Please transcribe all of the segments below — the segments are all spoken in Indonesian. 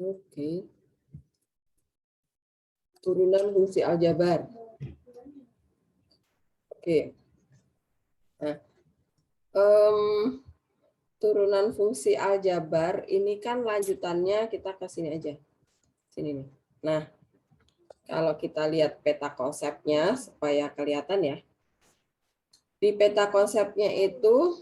Oke. Turunan fungsi aljabar. Oke. Nah, turunan fungsi aljabar ini kan lanjutannya kita ke sini aja. Sini nih. Nah, kalau kita lihat peta konsepnya supaya kelihatan ya. Di peta konsepnya itu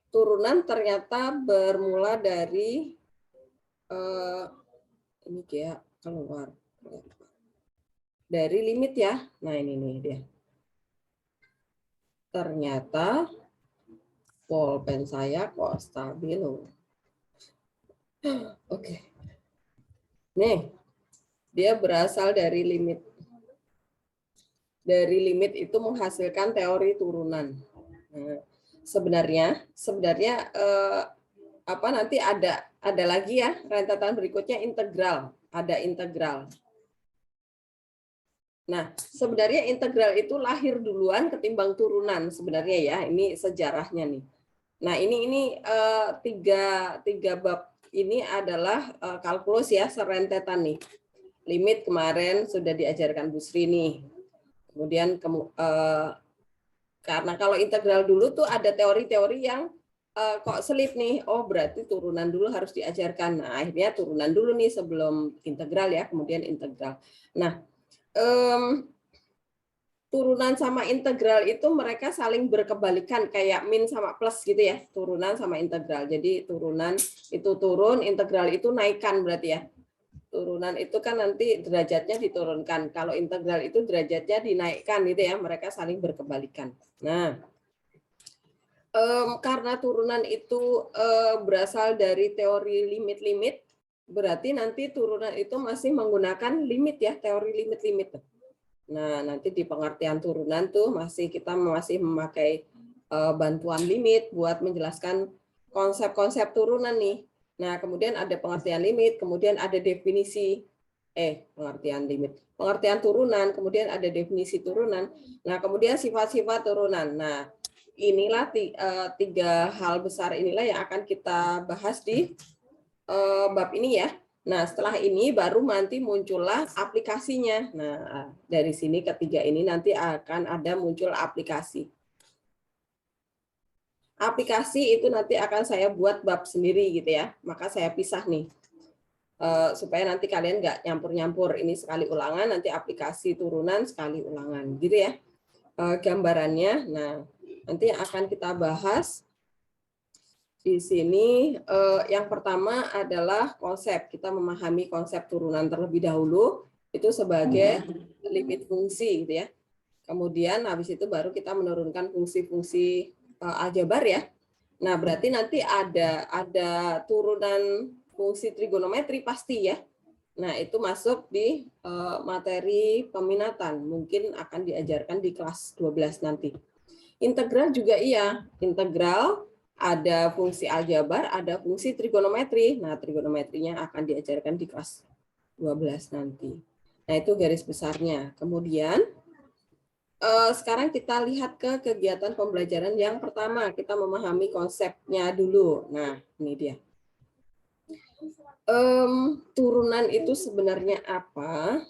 turunan ternyata bermula dari ini kayak keluar dari limit ya. Nah, ini nih dia. Ternyata pulpen saya kok stabilo. Oke. Nih, dia berasal dari limit. Dari limit itu menghasilkan teori turunan. Nah, sebenarnya apa nanti ada lagi ya rentetan berikutnya integral, ada integral. Nah, sebenarnya integral itu lahir duluan ketimbang turunan sebenarnya ya. Ini sejarahnya nih. Nah, ini tiga bab ini adalah kalkulus ya, serentetan nih. Limit kemarin sudah diajarkan Bu Sri nih. Kemudian karena kalau integral dulu tuh ada teori-teori yang kok selip nih. Oh, berarti turunan dulu harus diajarkan. Nah, akhirnya turunan dulu nih sebelum integral ya, kemudian integral. Nah, turunan sama integral itu mereka saling berkebalikan kayak min sama plus gitu ya, turunan sama integral. Jadi turunan itu turun, integral itu naikkan berarti ya. Turunan itu kan nanti derajatnya diturunkan. Kalau integral itu derajatnya dinaikkan gitu ya, mereka saling berkebalikan. Nah, karena turunan itu berasal dari teori limit-limit, berarti nanti turunan itu masih menggunakan limit ya, teori limit-limit. Nah, nanti di pengertian turunan tuh kita masih memakai bantuan limit buat menjelaskan konsep-konsep turunan nih. Nah, kemudian ada pengertian limit, kemudian ada definisi pengertian turunan, kemudian ada definisi turunan. Nah, kemudian sifat-sifat turunan. Nah, inilah tiga hal besar inilah yang akan kita bahas di bab ini ya. Nah, setelah ini baru nanti muncullah aplikasinya. Nah, dari sini ketiga ini nanti akan ada muncul aplikasi. Aplikasi itu nanti akan saya buat bab sendiri gitu ya. Maka saya pisah nih. Supaya nanti kalian nggak nyampur-nyampur. Ini sekali ulangan, nanti aplikasi turunan sekali ulangan. Gitu ya. Gambarannya. Nah, nanti akan kita bahas di sini. Yang pertama adalah konsep. Kita memahami konsep turunan terlebih dahulu itu sebagai limit fungsi gitu ya. Kemudian habis itu baru kita menurunkan fungsi-fungsi aljabar ya. Nah, berarti nanti ada turunan fungsi trigonometri pasti ya. Nah, itu masuk di materi peminatan. Mungkin akan diajarkan di kelas 12 nanti. Integral juga iya. Integral ada fungsi aljabar, ada fungsi trigonometri. Nah, trigonometrinya akan diajarkan di kelas 12 nanti. Nah, itu garis besarnya. Kemudian, sekarang kita lihat ke kegiatan pembelajaran yang pertama. Kita memahami konsepnya dulu. Nah, ini dia. Turunan itu sebenarnya apa?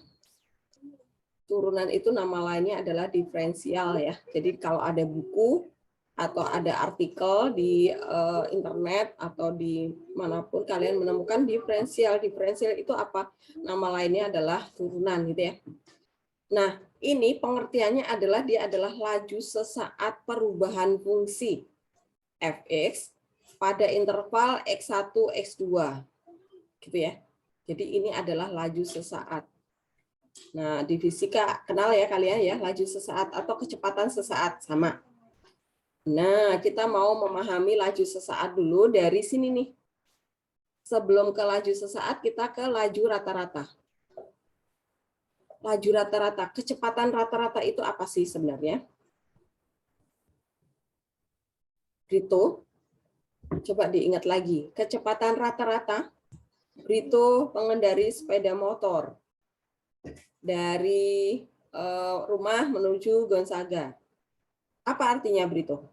Turunan itu nama lainnya adalah diferensial ya. Jadi kalau ada buku atau ada artikel di internet atau di manapun kalian menemukan diferensial. Diferensial itu apa? Nama lainnya adalah turunan gitu ya. Nah, ini pengertiannya adalah dia adalah laju sesaat perubahan fungsi fx pada interval x1 x2 gitu ya. Jadi ini adalah laju sesaat. Nah, di fisika kenal ya kalian ya, laju sesaat atau kecepatan sesaat sama. Nah, kita mau memahami laju sesaat dulu dari sini nih. Sebelum ke laju sesaat, kita ke laju rata-rata. Laju rata-rata, kecepatan rata-rata itu apa sih sebenarnya? Brito, coba diingat lagi. Kecepatan rata-rata, Brito pengendari sepeda motor. Dari rumah menuju Gonzaga. Apa artinya, Brito?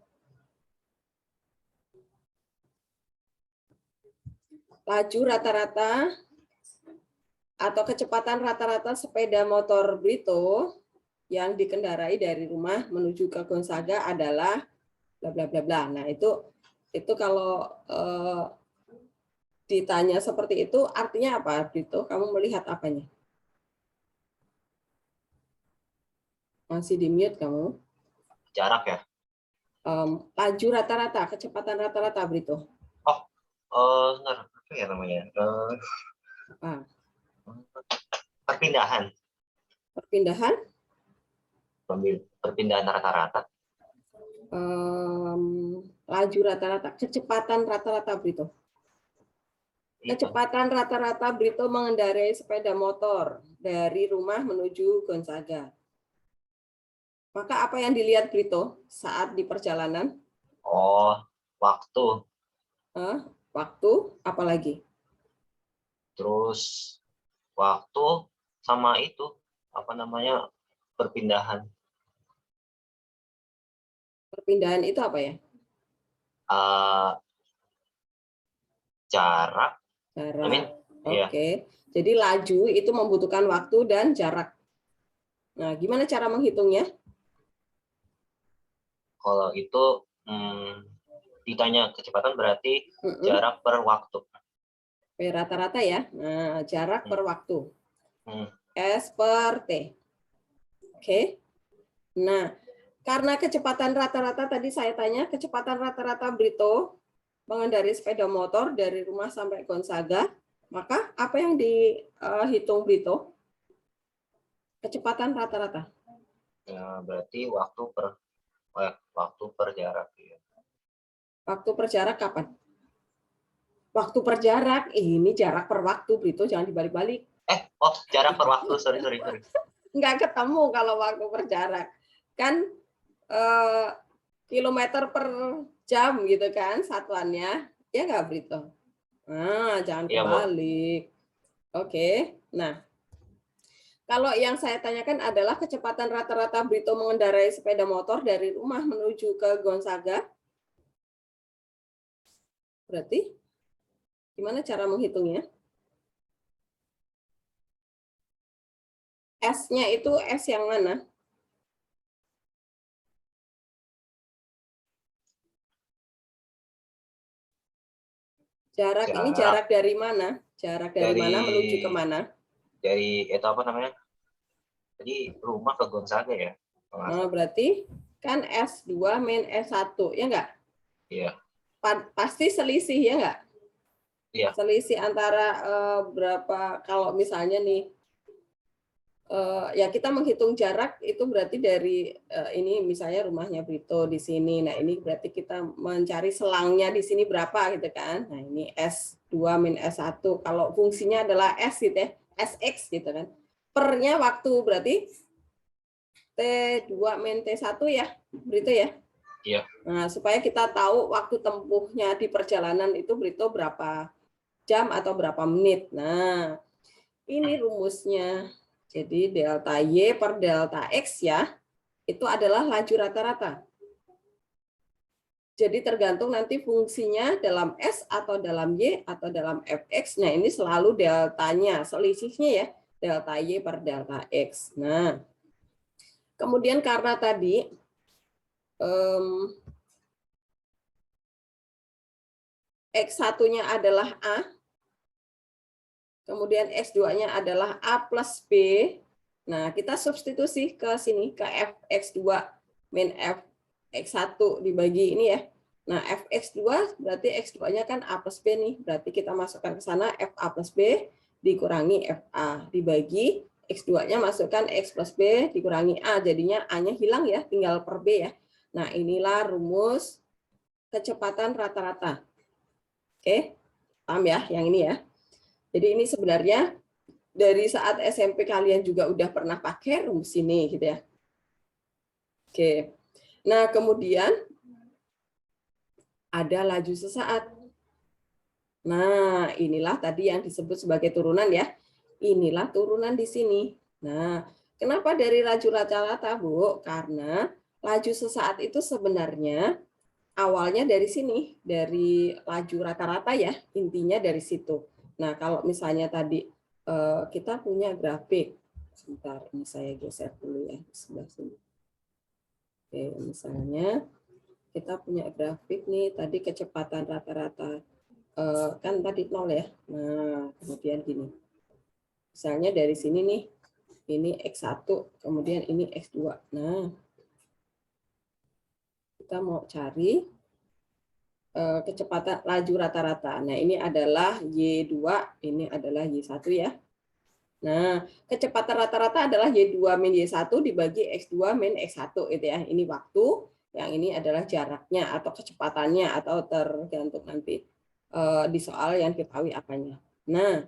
Laju rata-rata atau kecepatan rata-rata sepeda motor Brito yang dikendarai dari rumah menuju ke Gonzaga adalah bla bla bla bla. Nah, itu kalau ditanya seperti itu artinya apa, Brito? Kamu melihat apanya? Masih di mute kamu. Jarak ya? Laju rata-rata, kecepatan rata-rata, Brito. Bentar, apa ya namanya? Apa? Perpindahan. Perpindahan? Perpindahan rata-rata. Laju rata-rata, kecepatan rata-rata, Brito. Kecepatan rata-rata Brito mengendarai sepeda motor dari rumah menuju Gonzaga. Maka apa yang dilihat Brito saat di perjalanan? Oh, waktu. Waktu, apalagi? Terus waktu sama itu apa namanya, perpindahan. Perpindahan itu apa ya? Jarak. Jarak. Iya. Oke. Jadi laju itu membutuhkan waktu dan jarak. Nah, gimana cara menghitungnya? Kalau itu ditanya kecepatan berarti jarak per waktu. Rata-rata ya. Nah, jarak per waktu. S per T. Oke. Nah, karena kecepatan rata-rata tadi saya tanya, kecepatan rata-rata Brito mengendarai sepeda motor dari rumah sampai Gonzaga, maka apa yang dihitung Brito? Kecepatan rata-rata. Ya, berarti waktu per jarak. Ya. Waktu per jarak kapan? Waktu per jarak, ini jarak per waktu, Brito, jangan dibalik-balik. Jarak per waktu, sorry. Nggak ketemu kalau waktu per jarak. Kan kilometer per jam gitu kan satuannya, ya nggak, Brito? Nah, jangan kebalik. Oke, nah. Kalau yang saya tanyakan adalah kecepatan rata-rata Brito mengendarai sepeda motor dari rumah menuju ke Gonzaga. Berarti gimana cara menghitungnya? S-nya itu S yang mana? Jarak ini jarak dari mana? Jarak dari mana menuju ke mana? Dari itu apa namanya? Jadi rumah ke Gonzaga ya. Nah, berarti kan S2 min S1, ya enggak? Iya. Pasti selisih, ya enggak? Iya. Selisih antara berapa, kalau misalnya nih, ya kita menghitung jarak itu berarti dari ini misalnya rumahnya Brito di sini. Nah, ini berarti kita mencari selangnya di sini berapa gitu kan. Nah, ini S2 min S1. Kalau fungsinya adalah S gitu ya, SX gitu kan. Pernya waktu berarti T2 min T1 ya, Brito ya. Iya. Nah, supaya kita tahu waktu tempuhnya di perjalanan itu Brito berapa jam atau berapa menit. Nah, ini rumusnya. Jadi delta Y per delta X ya, itu adalah laju rata-rata. Jadi tergantung nanti fungsinya dalam S atau dalam Y atau dalam Fx. Nah, ini selalu deltanya, selisihnya ya, delta Y per delta X. Nah, kemudian karena tadi X1-nya adalah A, kemudian X2-nya adalah A plus B. Nah, kita substitusi ke sini, ke Fx2 min Fx1 dibagi ini ya. Nah, Fx2 berarti X2-nya kan A plus B nih. Berarti kita masukkan ke sana Fa plus B dikurangi Fa dibagi X2-nya masukkan X plus B dikurangi A. Jadinya A-nya hilang ya, tinggal per B ya. Nah, inilah rumus kecepatan rata-rata. Oke, paham ya yang ini ya. Jadi ini sebenarnya dari saat SMP kalian juga udah pernah pakai rumus ini gitu ya. Oke. Nah, kemudian ada laju sesaat. Nah, inilah tadi yang disebut sebagai turunan ya. Inilah turunan di sini. Nah, kenapa dari laju rata-rata, Bu? Karena laju sesaat itu sebenarnya awalnya dari sini, dari laju rata-rata ya, intinya dari situ. Nah, kalau misalnya tadi kita punya grafik, sebentar, ini saya geser dulu ya, di sebelah sini. Oke, misalnya kita punya grafik nih, tadi kecepatan rata-rata, kan tadi 0 ya. Nah, kemudian gini. Misalnya dari sini nih, ini X1, kemudian ini X2. Nah, kita mau cari kecepatan laju rata-rata. Nah, ini adalah Y2, ini adalah Y1 ya. Nah, kecepatan rata-rata adalah Y2 min Y1 dibagi X2 min X1 gitu ya. Ini waktu, yang ini adalah jaraknya atau kecepatannya atau tergantung nanti di soal yang diketahui apanya. Nah,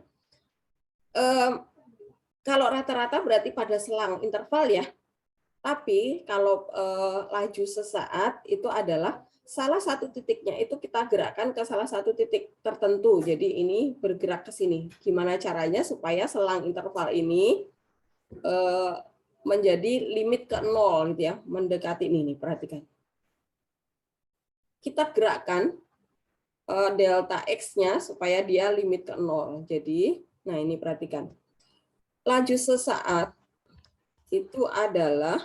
kalau rata-rata berarti pada selang interval ya. Tapi kalau laju sesaat itu adalah salah satu titiknya itu kita gerakkan ke salah satu titik tertentu. Jadi ini bergerak ke sini. Gimana caranya supaya selang interval ini menjadi limit ke 0 gitu ya, mendekati ini, perhatikan. Kita gerakkan delta X-nya supaya dia limit ke 0. Jadi, nah ini perhatikan. Laju sesaat itu adalah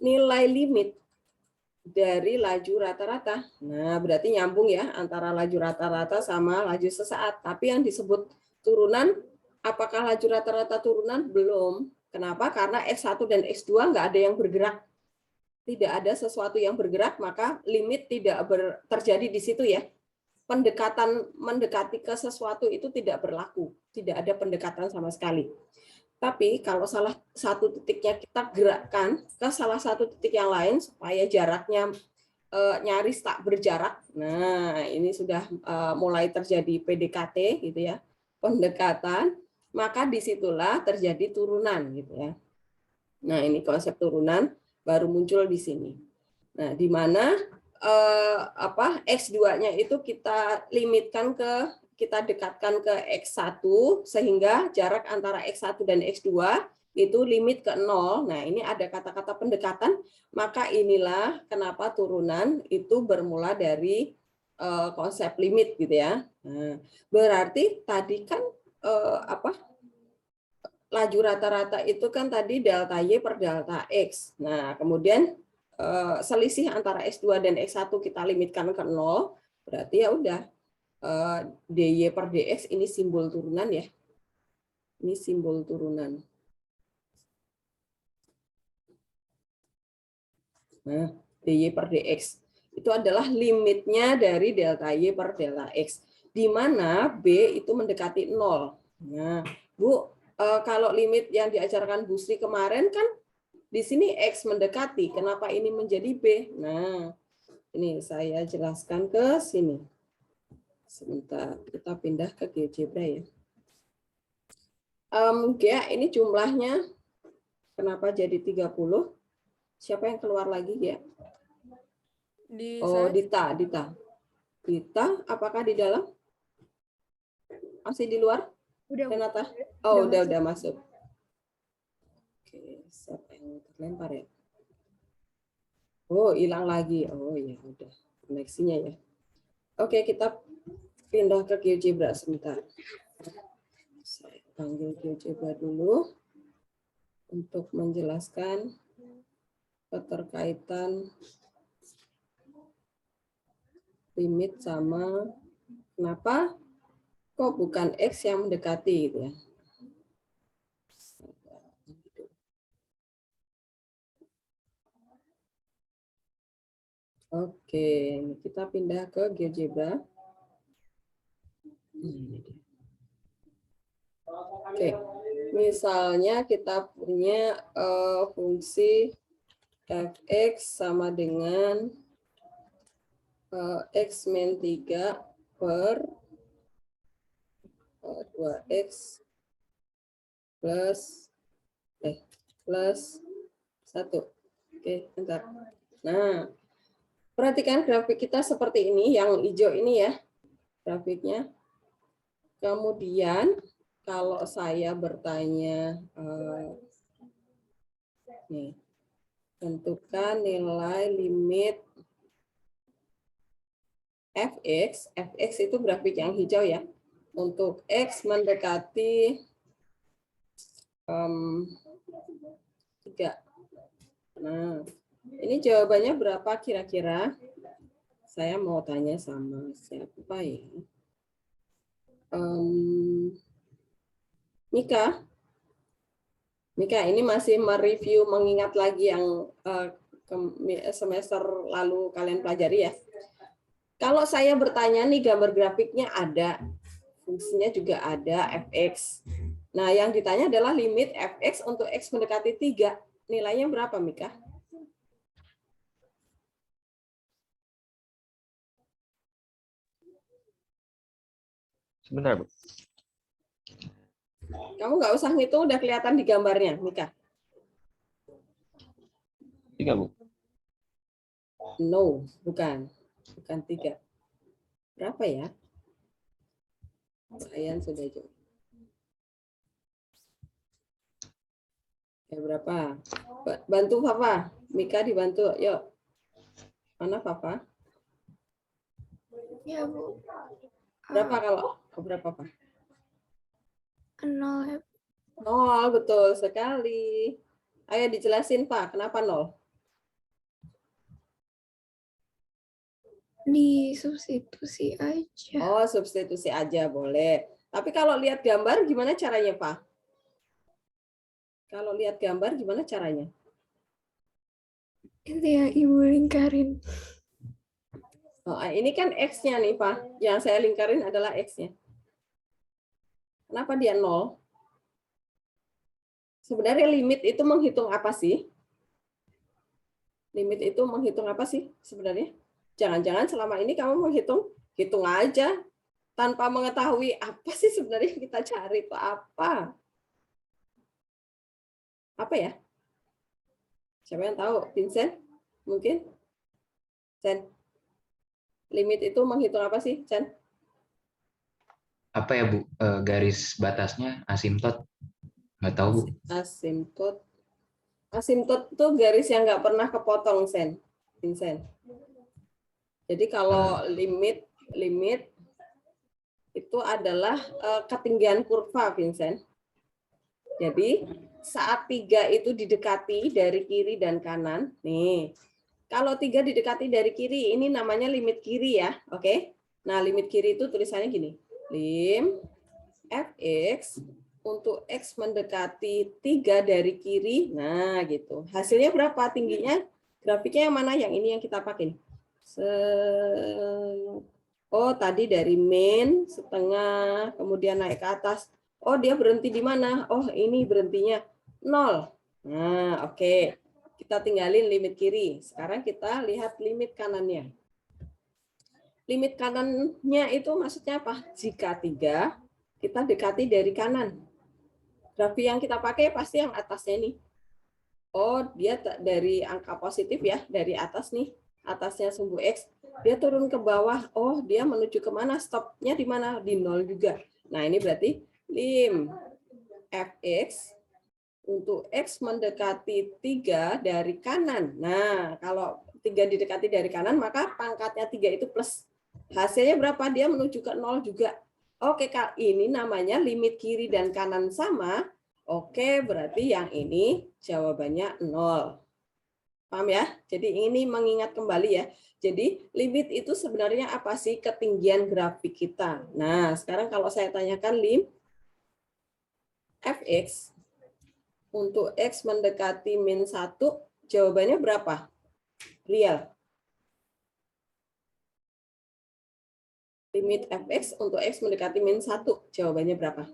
nilai limit dari laju rata-rata. Nah, berarti nyambung ya antara laju rata-rata sama laju sesaat. Tapi yang disebut turunan, apakah laju rata-rata turunan? Belum. Kenapa? Karena X1 dan X2 nggak ada yang bergerak. Tidak ada sesuatu yang bergerak, maka limit tidak terjadi di situ ya. Pendekatan mendekati ke sesuatu itu tidak berlaku. Tidak ada pendekatan sama sekali. Tapi kalau salah satu titiknya kita gerakkan ke salah satu titik yang lain supaya jaraknya nyaris tak berjarak. Nah, ini sudah mulai terjadi PDKT gitu ya, pendekatan, maka disitulah terjadi turunan gitu ya. Nah, ini konsep turunan baru muncul di sini. Nah, di mana X2-nya itu kita limitkan kita dekatkan ke X1 sehingga jarak antara X1 dan X2 itu limit ke 0. Nah, ini ada kata-kata pendekatan, maka inilah kenapa turunan itu bermula dari konsep limit gitu ya. Nah, berarti tadi kan laju rata-rata itu kan tadi delta Y per delta X. Nah, kemudian selisih antara X2 dan X1 kita limitkan ke 0, berarti ya udah DY per DX ini simbol turunan ya. Ini simbol turunan. Nah, DY per DX itu adalah limitnya dari delta Y per delta X, di mana B itu mendekati 0. Nah, Bu, kalau limit yang diajarkan Bu Sri kemarin kan di sini X mendekati, kenapa ini menjadi B? Nah, ini saya jelaskan ke sini. Sebentar, kita pindah ke GeoGebra ya. Ini jumlahnya kenapa jadi 30? Siapa yang keluar lagi ya? Oh, Dita. Dita, apakah di dalam? Masih di luar? Renata? Oh, udah masuk. Oke, siapa yang terlempar ya? Oh, hilang lagi. Oh ya, udah koneksinya ya. Oke, kita pindah ke GeoGebra sebentar. Saya panggil GeoGebra dulu untuk menjelaskan keterkaitan limit sama kenapa kok bukan X yang mendekati gitu ya. Oke, kita pindah ke GeoGebra. Oke, misalnya kita punya fungsi fx sama dengan x min 3 per 2x plus 1. Oke, bentar. Nah, perhatikan grafik kita seperti ini, yang hijau ini ya grafiknya. Kemudian kalau saya bertanya Nih, tentukan nilai limit fx. Fx itu grafik yang hijau ya. Untuk x mendekati 3. Nah, ini jawabannya berapa kira-kira? Saya mau tanya sama siapa ya? Mika. Mika, ini masih mereview, mengingat lagi yang semester lalu kalian pelajari ya. Kalau saya bertanya nih, gambar grafiknya ada, fungsinya juga ada, fx. Nah, yang ditanya adalah limit fx untuk x mendekati 3. Nilainya berapa, Mika? Sebentar, Bu. Kamu nggak usah ngitung, udah kelihatan di gambarnya, Mika. 3, Bu. No, bukan. Bukan 3. Berapa ya? Lumayan sudah jauh. Ya, berapa? Bantu Papa. Mika dibantu. Yuk. Mana Papa? Ya, Bu. Berapa kalau? Berapa, Pak? 0 ya. 0, betul sekali. Ayo dijelasin, Pak. Kenapa 0? Disubstitusi aja. Oh, substitusi aja boleh. Tapi kalau lihat gambar gimana caranya, Pak? Kalau lihat gambar gimana caranya? Itu yang Ibu lingkarin. Oh, ini kan X-nya nih, Pak. Yang saya lingkarin adalah X-nya. Kenapa dia 0? Sebenarnya limit itu menghitung apa sih? Limit itu menghitung apa sih sebenarnya? Jangan-jangan selama ini kamu menghitung, hitung aja tanpa mengetahui apa sih sebenarnya kita cari itu apa? Apa ya? Siapa yang tahu? Vincent? Mungkin? Chen? Limit itu menghitung apa sih, Chen? Apa ya, Bu? Garis batasnya asimtot? Nggak tahu, Bu. Asimtot. Asimtot itu garis yang nggak pernah kepotong, Vincent. Jadi kalau limit itu adalah ketinggian kurva, Vincent. Jadi saat 3 itu didekati dari kiri dan kanan, nih. Kalau 3 didekati dari kiri, ini namanya limit kiri ya, oke? Nah, limit kiri itu tulisannya gini. Lim fx untuk x mendekati 3 dari kiri. Nah, gitu. Hasilnya berapa tingginya? Grafiknya yang mana? Yang ini yang kita pakai. Oh, tadi dari min setengah, kemudian naik ke atas. Oh, dia berhenti di mana? Oh, ini berhentinya 0. Nah, oke. Kita tinggalin limit kiri. Sekarang kita lihat limit kanannya. Limit kanannya itu maksudnya apa? Jika 3, kita dekati dari kanan. Grafik yang kita pakai pasti yang atasnya nih. Oh, dia dari angka positif ya, dari atas nih. Atasnya sumbu X. Dia turun ke bawah. Oh, dia menuju ke mana? Stopnya di mana? Di 0 juga. Nah, ini berarti lim fx untuk X mendekati 3 dari kanan. Nah, kalau 3 didekati dari kanan, maka pangkatnya 3 itu plus. Hasilnya berapa? Dia menuju ke 0 juga. Oke, Kak, ini namanya limit kiri dan kanan sama. Oke, berarti yang ini jawabannya 0. Paham ya? Jadi ini mengingat kembali ya. Jadi limit itu sebenarnya apa sih? Ketinggian grafik kita. Nah, sekarang kalau saya tanyakan lim fx untuk X mendekati min 1, jawabannya berapa? Real. Limit fx untuk X mendekati min 1, jawabannya berapa?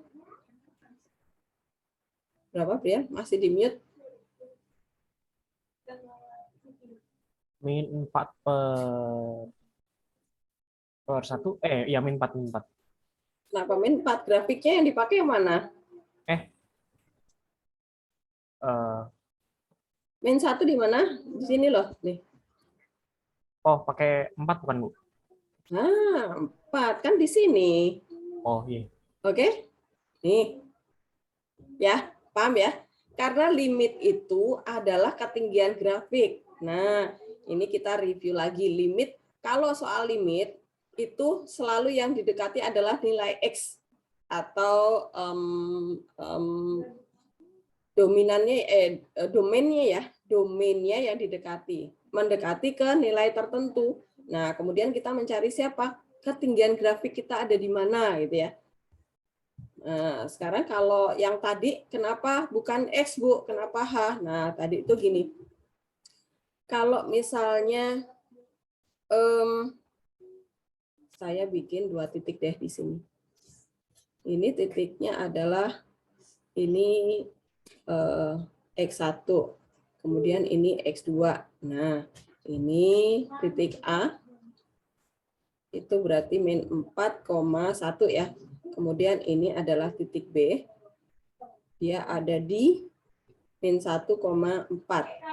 Berapa, Brian? Masih di mute? Min 4 per 1. Ya min 4, min 4. Kenapa min 4? Grafiknya yang dipakai yang mana? Min 1 di mana? Di sini loh. Nih. Oh, pakai 4 bukan, Bu? Nah, 4 kan di sini. Oh, iya. Oke? Nih. Ya, paham ya? Karena limit itu adalah ketinggian grafik. Nah, ini kita review lagi limit. Kalau soal limit, itu selalu yang didekati adalah nilai X atau domainnya yang mendekati ke nilai tertentu. Nah, kemudian kita mencari siapa? Ketinggian grafik kita ada di mana gitu ya. Nah, sekarang kalau yang tadi kenapa bukan X, Bu? Kenapa H? Nah, tadi itu gini. Kalau misalnya saya bikin 2 titik deh di sini. Ini titiknya adalah ini X1, kemudian ini X2. Nah, ini titik A, itu berarti min 4,1 ya. Kemudian ini adalah titik B, dia ada di min 1,4.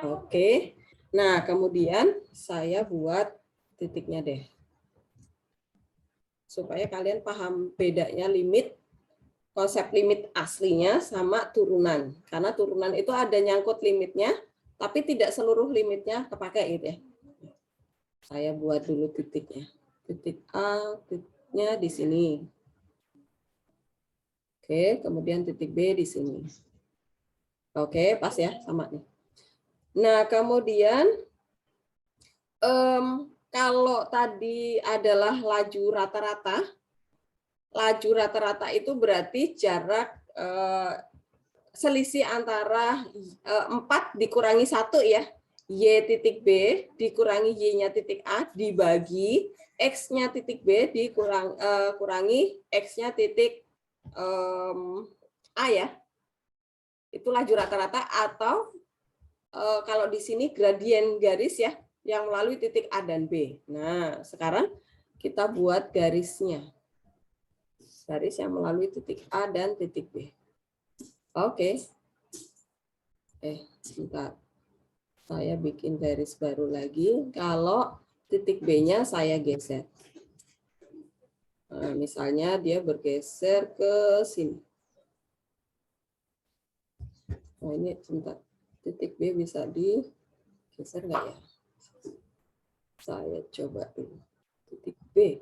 Oke. Nah, kemudian saya buat titiknya deh. Supaya kalian paham bedanya limit, konsep limit aslinya sama turunan. Karena turunan itu ada nyangkut limitnya, tapi tidak seluruh limitnya kepakai gitu ya. Saya buat dulu titiknya. Titik A, titiknya di sini. Oke, kemudian titik B di sini. Oke, pas ya, sama nih. Nah, kemudian kalau tadi adalah laju rata-rata itu berarti jarak selisih antara 4 dikurangi 1 ya. Y titik B dikurangi Y-nya titik A dibagi X-nya titik B kurangi X-nya titik A ya. Itu laju rata-rata atau kalau di sini gradien garis ya yang melalui titik A dan B. Nah, sekarang kita buat garisnya. Garis yang melalui titik A dan titik B. Oke. Sebentar. Saya bikin garis baru lagi. Kalau titik B-nya saya geser. Nah, misalnya dia bergeser ke sini. Nah, ini sebentar. Titik B bisa digeser nggak ya? Saya coba dulu. Titik B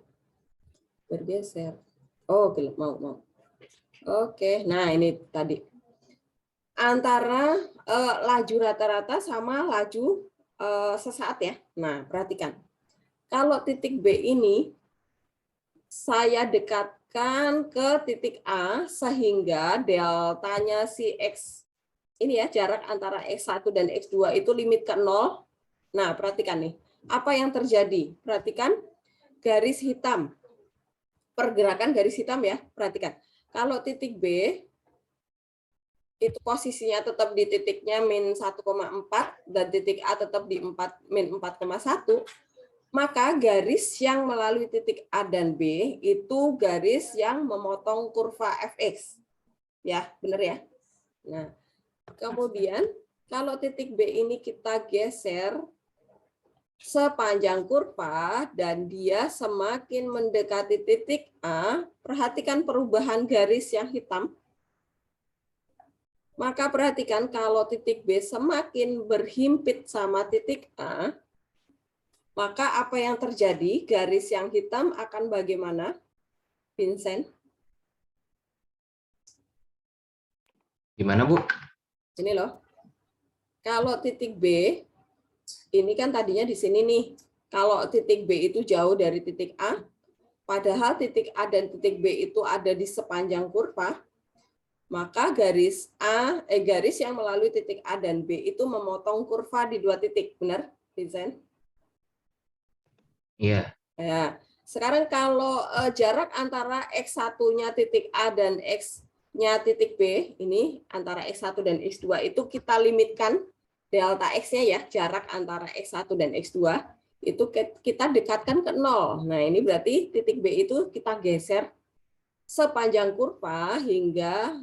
bergeser. Oh, mau. Oke, nah ini tadi. Antara laju rata-rata sama laju sesaat ya. Nah, perhatikan. Kalau titik B ini saya dekatkan ke titik A sehingga deltanya si X ini ya, jarak antara X1 dan X2 itu limit ke 0. Nah, perhatikan nih. Apa yang terjadi? Perhatikan garis hitam. Pergerakan garis hitam ya, perhatikan. Kalau titik B itu posisinya tetap di titiknya min 1,4 dan titik A tetap di min 4,1, maka garis yang melalui titik A dan B itu garis yang memotong kurva fx. Ya, benar ya? Nah, kemudian kalau titik B ini kita geser sepanjang kurva dan dia semakin mendekati titik A, perhatikan perubahan garis yang hitam. Maka perhatikan kalau titik B semakin berhimpit sama titik A, maka apa yang terjadi? Garis yang hitam akan bagaimana, Vincent? Gimana, Bu? Ini loh. Kalau titik B, ini kan tadinya di sini nih. Kalau titik B itu jauh dari titik A, padahal titik A dan titik B itu ada di sepanjang kurva, maka garis yang melalui titik A dan B itu memotong kurva di 2 titik. Benar, Vincent? Iya. Ya. Sekarang kalau jarak antara X1-nya titik A dan X-nya titik B, ini antara X1 dan X2 itu kita limitkan delta X-nya ya, jarak antara X1 dan X2, itu kita dekatkan ke 0. Nah, ini berarti titik B itu kita geser sepanjang kurva hingga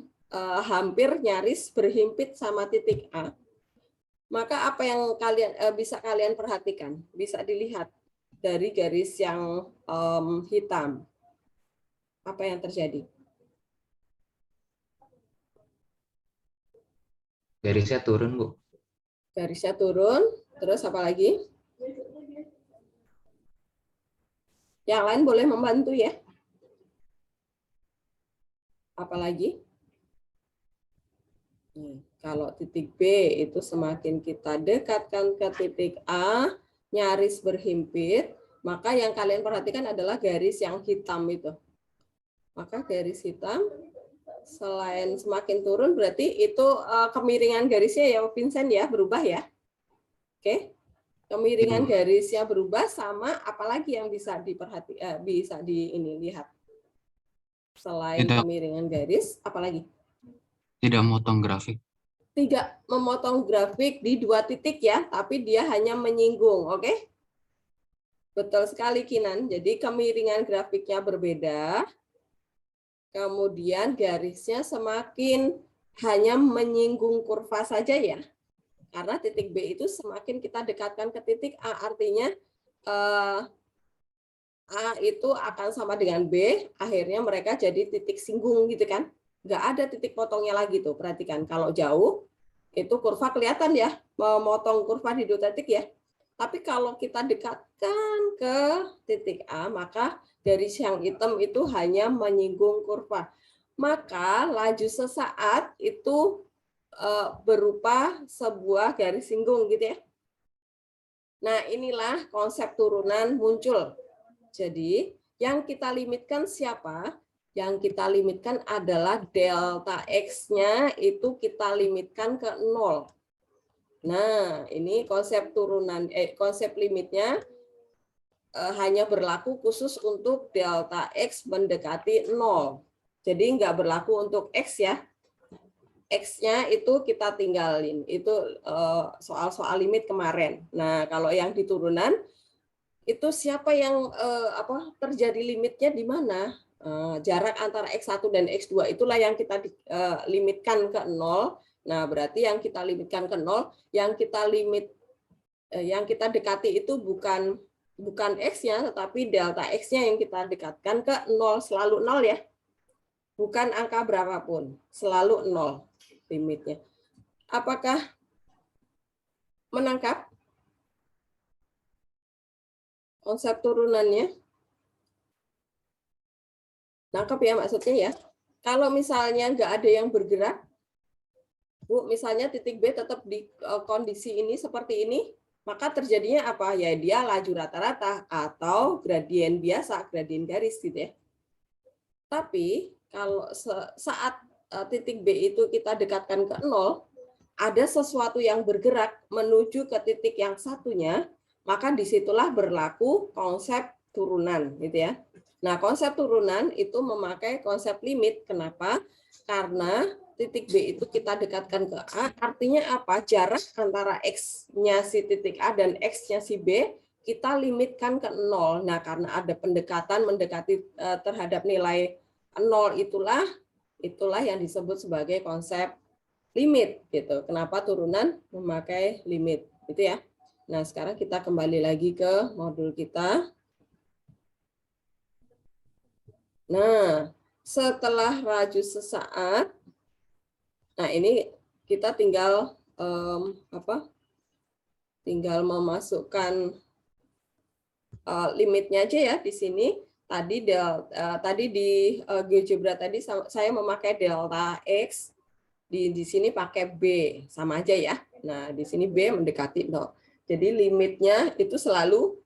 hampir nyaris berhimpit sama titik A. Maka apa yang bisa kalian perhatikan? Bisa dilihat dari garis yang hitam. Apa yang terjadi? Garisnya turun, Bu. Garisnya turun, terus apa lagi? Yang lain boleh membantu ya. Apalagi? Kalau titik B itu semakin kita dekatkan ke titik A, nyaris berhimpit, maka yang kalian perhatikan adalah garis yang hitam itu. Maka garis hitam, selain semakin turun, berarti itu kemiringan garisnya ya, Vincent ya, berubah ya. Oke, kemiringan Ibu. garisnya berubah sama apalagi yang bisa bisa lihat. Selain Tidak. kemiringan garis, apalagi? Tidak motong grafik. Tidak memotong grafik di 2 titik ya, tapi dia hanya menyinggung, oke? Betul sekali Kinan. Jadi kemiringan grafiknya berbeda, kemudian garisnya semakin hanya menyinggung kurva saja ya. Karena titik B itu semakin kita dekatkan ke titik A, artinya A itu akan sama dengan B, akhirnya mereka jadi titik singgung gitu kan. Nggak ada titik potongnya lagi tuh, perhatikan. Kalau jauh, itu kurva kelihatan ya, memotong kurva di 2 titik ya. Tapi kalau kita dekatkan ke titik A, maka garis yang hitam itu hanya menyinggung kurva. Maka laju sesaat itu berupa sebuah garis singgung gitu ya. Nah, inilah konsep turunan muncul. Jadi, yang kita limitkan siapa? Yang kita limitkan adalah delta X-nya itu kita limitkan ke 0. Nah, ini konsep konsep limitnya hanya berlaku khusus untuk delta X mendekati 0. Jadi nggak berlaku untuk X ya. X-nya itu kita tinggalin. Itu soal-soal limit kemarin. Nah, kalau yang di turunan, itu siapa yang terjadi limitnya di mana? Jarak antara X1 dan X2 itulah yang kita limitkan ke 0. Nah, berarti yang kita limitkan ke 0, yang kita dekati itu bukan X-nya, tetapi delta X-nya yang kita dekatkan ke 0, selalu 0 ya. Bukan angka berapapun, selalu 0 limitnya. Apakah menangkap konsep turunannya? Nangkep ya maksudnya ya. Kalau misalnya nggak ada yang bergerak, Bu, misalnya titik B tetap di kondisi ini seperti ini, maka terjadinya apa? Ya dia laju rata-rata atau gradien biasa, gradien garis gitu ya. Tapi kalau saat titik B itu kita dekatkan ke 0, ada sesuatu yang bergerak menuju ke titik yang satunya, maka disitulah berlaku konsep turunan gitu ya. Nah, konsep turunan itu memakai konsep limit. Kenapa? Karena titik B itu kita dekatkan ke A, artinya apa? Jarak antara X-nya si titik A dan X-nya si B, kita limitkan ke 0. Nah, karena ada pendekatan mendekati terhadap nilai 0 itulah yang disebut sebagai konsep limit gitu. Kenapa turunan memakai limit gitu ya. Nah, sekarang kita kembali lagi ke modul kita. Nah, setelah laju sesaat, nah ini kita tinggal tinggal memasukkan limitnya aja ya di sini. Tadi di GeoGebra tadi saya memakai delta X, di sini pakai B, sama aja ya. Nah, di sini B mendekati 0. Jadi limitnya itu selalu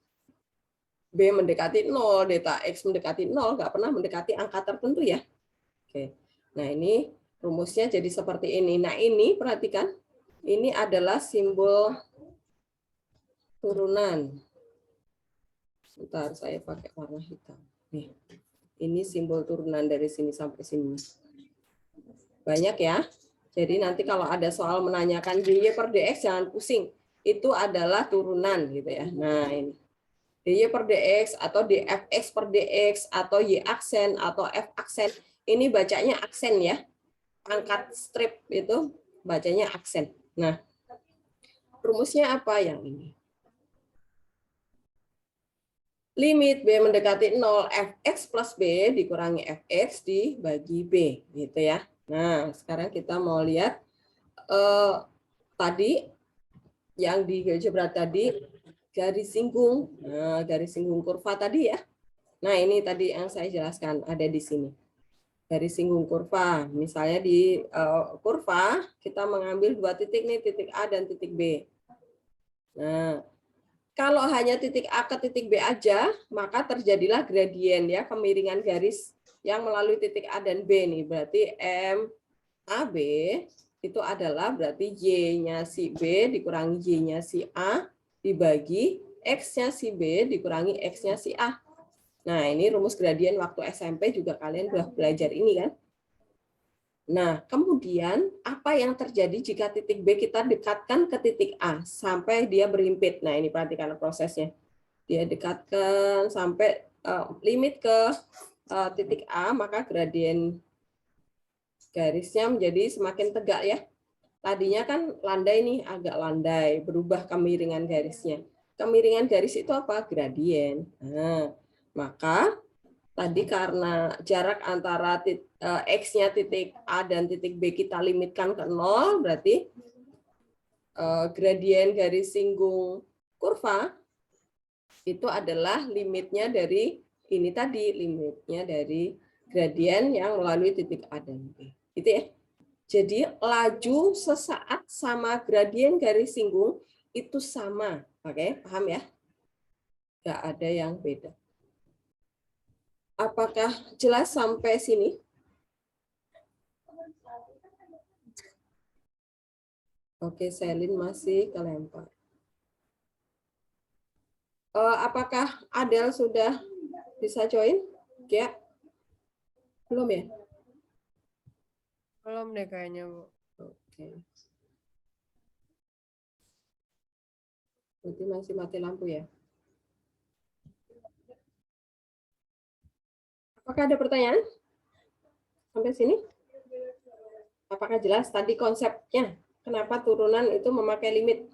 B mendekati 0, delta X mendekati 0, nggak pernah mendekati angka tertentu ya. Oke. Nah, ini rumusnya jadi seperti ini. Nah, ini perhatikan. Ini adalah simbol turunan. Sebentar, saya pakai warna hitam. Nih. Ini simbol turunan dari sini sampai sini. Banyak ya. Jadi nanti kalau ada soal menanyakan dy per dx jangan pusing. Itu adalah turunan gitu ya. Nah, ini. dy per dx atau dfx per dx atau y aksen atau f aksen. Ini bacanya aksen ya. Angkat strip itu bacanya aksen. Nah, rumusnya apa yang ini? Limit B mendekati 0, fx plus B dikurangi fx dibagi B. Gitu ya. Nah, sekarang kita mau lihat tadi yang di GeoGebra tadi garis singgung. Nah, garis singgung kurva tadi ya. Nah, ini tadi yang saya jelaskan ada di sini. Garis singgung kurva. Misalnya di kurva kita mengambil dua titik nih, titik A dan titik B. Nah, kalau hanya titik A ke titik B aja, maka terjadilah gradien ya, kemiringan garis yang melalui titik A dan B nih. Berarti MAB itu adalah berarti Y-nya si B dikurangi Y-nya si A dibagi X-nya si B dikurangi X-nya si A. Nah, ini rumus gradien waktu SMP juga kalian sudah belajar ini kan. Nah, kemudian apa yang terjadi jika titik B kita dekatkan ke titik A sampai dia berhimpit. Nah, ini perhatikan prosesnya. Dia dekatkan sampai limit ke titik A, maka gradien garisnya menjadi semakin tegak ya. Tadinya kan landai nih, agak landai, berubah kemiringan garisnya. Kemiringan garis itu apa? Gradien. Nah, maka tadi karena jarak antara X-nya titik A dan titik B kita limitkan ke 0, berarti gradien garis singgung kurva itu adalah limitnya dari ini tadi, limitnya dari gradien yang melalui titik A dan B. Gitu ya. Jadi laju sesaat sama gradien garis singgung itu sama. Oke, paham ya? Nggak ada yang beda. Apakah jelas sampai sini? Oke, Selin masih kelempar. Apakah Adel sudah bisa join? Ya. Belum ya? Belum deh kayaknya, Bu. Oke. Berarti masih mati lampu ya? Apakah ada pertanyaan? Sampai sini? Apakah jelas tadi konsepnya? Kenapa turunan itu memakai limit?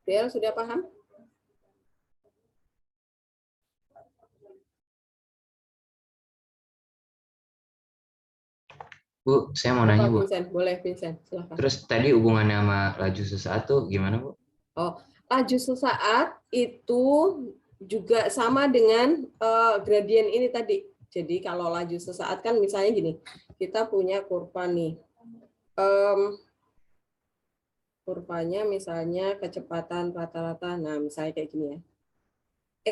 Del, sudah paham? Bu, saya mau Apa, nanya, Bu. Vincent? Boleh, Vincent. Silahkan. Terus tadi hubungannya sama laju sesaat tuh gimana, Bu? Oh, laju sesaat itu juga sama dengan gradien ini tadi. Jadi kalau laju sesaat kan misalnya gini, kita punya kurva nih. Kurvanya misalnya kecepatan rata-rata. Nah, misalnya kayak gini ya.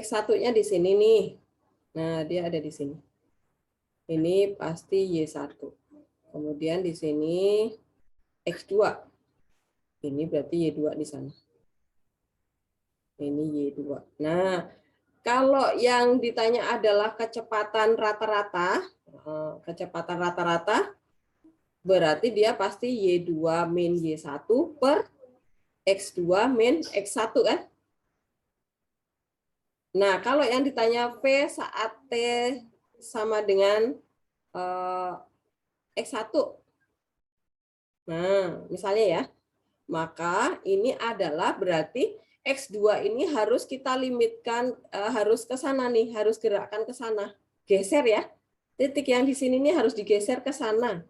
X1-nya di sini nih. Nah, dia ada di sini. Ini pasti Y1. Kemudian di sini X2. Ini berarti Y2 di sana. Ini Y2. Nah, kalau yang ditanya adalah kecepatan rata-rata, berarti dia pasti Y2 min Y1 per X2 min X1 kan? Nah, kalau yang ditanya V saat T sama dengan X1. Nah, misalnya ya, maka ini adalah berarti X2 ini harus kita limitkan, harus ke sana nih, harus gerakkan ke sana. Geser ya. Titik yang di sini nih harus digeser ke sana.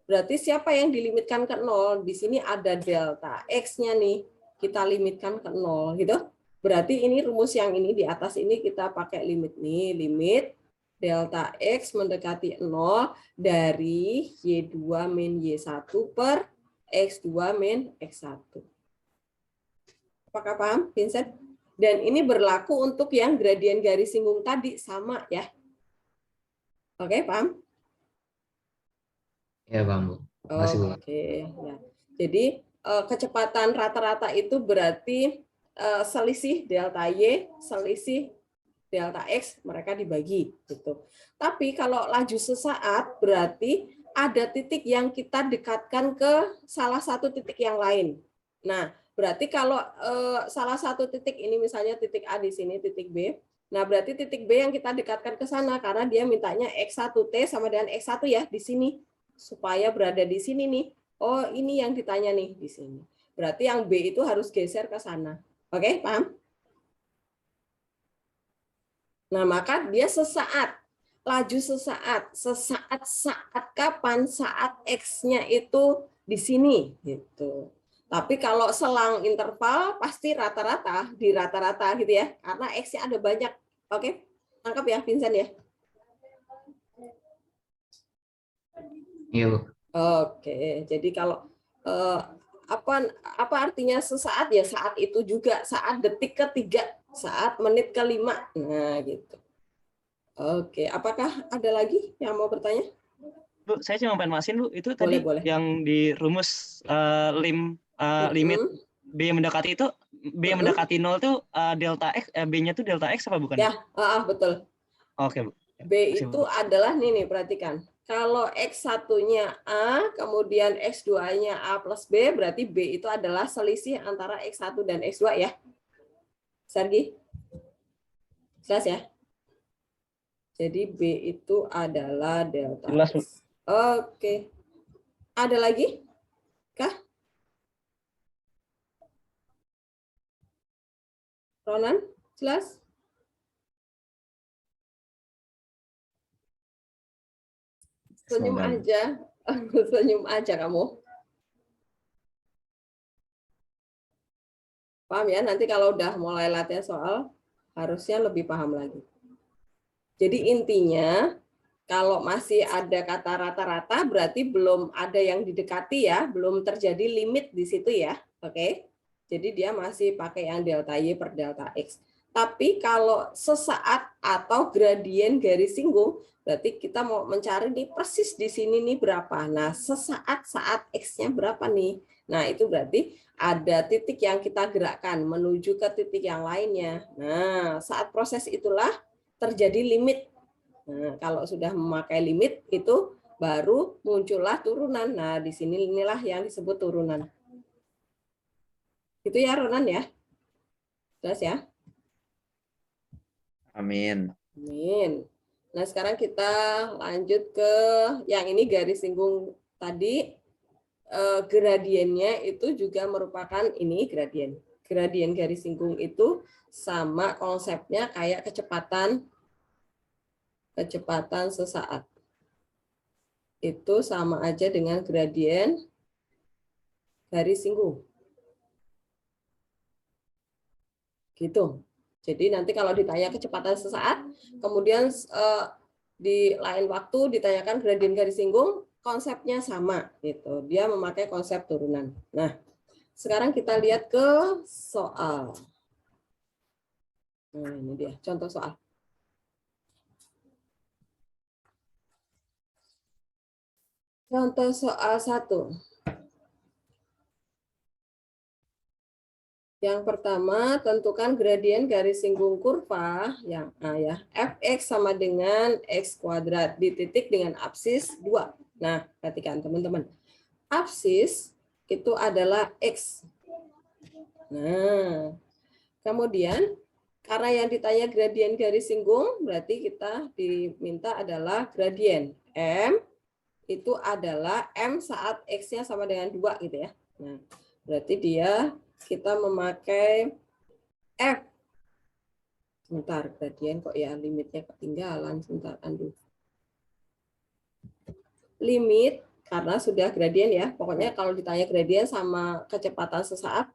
Berarti siapa yang dilimitkan ke 0? Di sini ada delta X-nya nih. Kita limitkan ke 0 gitu. Berarti ini rumus yang ini di atas ini kita pakai limit nih, limit delta X mendekati 0 dari Y2 min Y1 per X2 min X1. Apakah paham, Vincent? Dan ini berlaku untuk yang gradien garis singgung tadi, sama ya. Oke, paham? Ya, paham, Bu. Makasih, Bu. Oke, ya. Jadi kecepatan rata-rata itu berarti selisih delta Y, selisih delta X, mereka dibagi gitu. Tapi kalau laju sesaat berarti ada titik yang kita dekatkan ke salah satu titik yang lain. Nah, berarti kalau salah satu titik ini misalnya titik A di sini, titik B. Nah, berarti titik B yang kita dekatkan ke sana karena dia mintanya X1T sama dengan X1 ya di sini. Supaya berada di sini nih. Oh, ini yang ditanya nih di sini. Berarti yang B itu harus geser ke sana. Oke, paham? Nah, maka dia sesaat. Laju sesaat. Sesaat saat kapan? Saat X-nya itu di sini gitu. Tapi kalau selang interval pasti rata-rata di rata-rata gitu ya, karena X-nya ada banyak. Oke, tangkap ya Vincent ya. Iya, Bu. Oke, jadi kalau apa artinya sesaat ya saat itu juga, saat detik ketiga, saat menit kelima, nah gitu. Oke, apakah ada lagi yang mau bertanya? Bu, saya cuma pengen masin Bu, itu Boleh, tadi boleh. yang di rumus limit B mendekati itu, B mendekati 0 tuh delta X, B-nya tuh delta X apa bukan? Ya, betul. Oke, Bu. B Makasih, itu Bu. adalah nih perhatikan. Kalau X1-nya A, kemudian X2-nya A plus B, berarti B itu adalah selisih antara X1 dan X2 ya. Sergi? Jelas ya? Jadi B itu adalah delta Jelas, Bu. X. Oke. Ada lagi? Kah? Ronan? Jelas? Senyum aja. Senyum aja kamu. Paham ya? Nanti kalau udah mulai latihan soal, harusnya lebih paham lagi. Jadi intinya, kalau masih ada kata rata-rata, berarti belum ada yang didekati ya, belum terjadi limit di situ ya. Oke? Jadi dia masih pakai yang delta Y per delta X. Tapi kalau sesaat atau gradien garis singgung, berarti kita mau mencari nih persis di sini nih berapa. Nah, sesaat saat X-nya berapa nih? Nah, itu berarti ada titik yang kita gerakkan menuju ke titik yang lainnya. Nah, saat proses itulah terjadi limit. Nah, kalau sudah memakai limit itu baru muncullah turunan. Nah, di sini inilah yang disebut turunan. Itu ya Ronan ya. Jelas ya? Amin. Amin. Nah, sekarang kita lanjut ke yang ini garis singgung tadi. Gradiennya itu juga merupakan ini gradien. Gradien garis singgung itu sama konsepnya kayak kecepatan sesaat. Itu sama aja dengan gradien garis singgung. Gitu. Jadi nanti kalau ditanya kecepatan sesaat, kemudian di lain waktu ditanyakan gradien garis singgung, konsepnya sama gitu. Dia memakai konsep turunan. Nah, sekarang kita lihat ke soal. Nah, ini dia contoh soal. Contoh soal 1. Yang pertama, tentukan gradien garis singgung kurva yang A ya. Fx sama dengan X kuadrat di titik dengan absis 2. Nah, perhatikan teman-teman. Absis itu adalah X. Nah, kemudian karena yang ditanya gradien garis singgung, berarti kita diminta adalah gradien. M itu adalah M saat X-nya sama dengan 2 gitu ya. Nah, berarti kita memakai F. Sebentar, gradien kok ya limitnya ketinggalan. Sebentar, aduh. Limit, karena sudah gradien ya. Pokoknya kalau ditanya gradien sama kecepatan sesaat,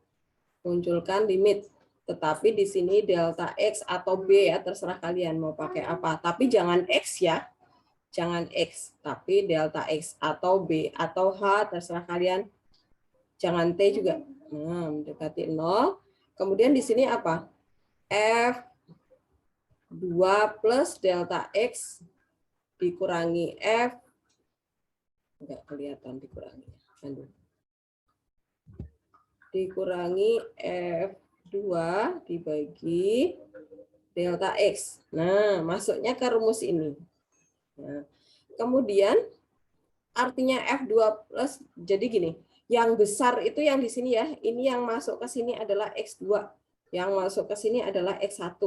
munculkan limit. Tetapi di sini delta X atau B ya, terserah kalian mau pakai apa. Tapi jangan X ya. Jangan X, tapi delta X atau B atau H, terserah kalian. Jangan T juga. Nah, mendekati 0. Kemudian di sini apa? F2 plus delta X dikurangi F. Enggak kelihatan dikurangi. Dikurangi F2 dibagi delta X. Nah, masuknya ke rumus ini. Nah, kemudian artinya F2 plus, jadi gini, yang besar itu yang di sini ya, ini yang masuk ke sini adalah X2, yang masuk ke sini adalah X1.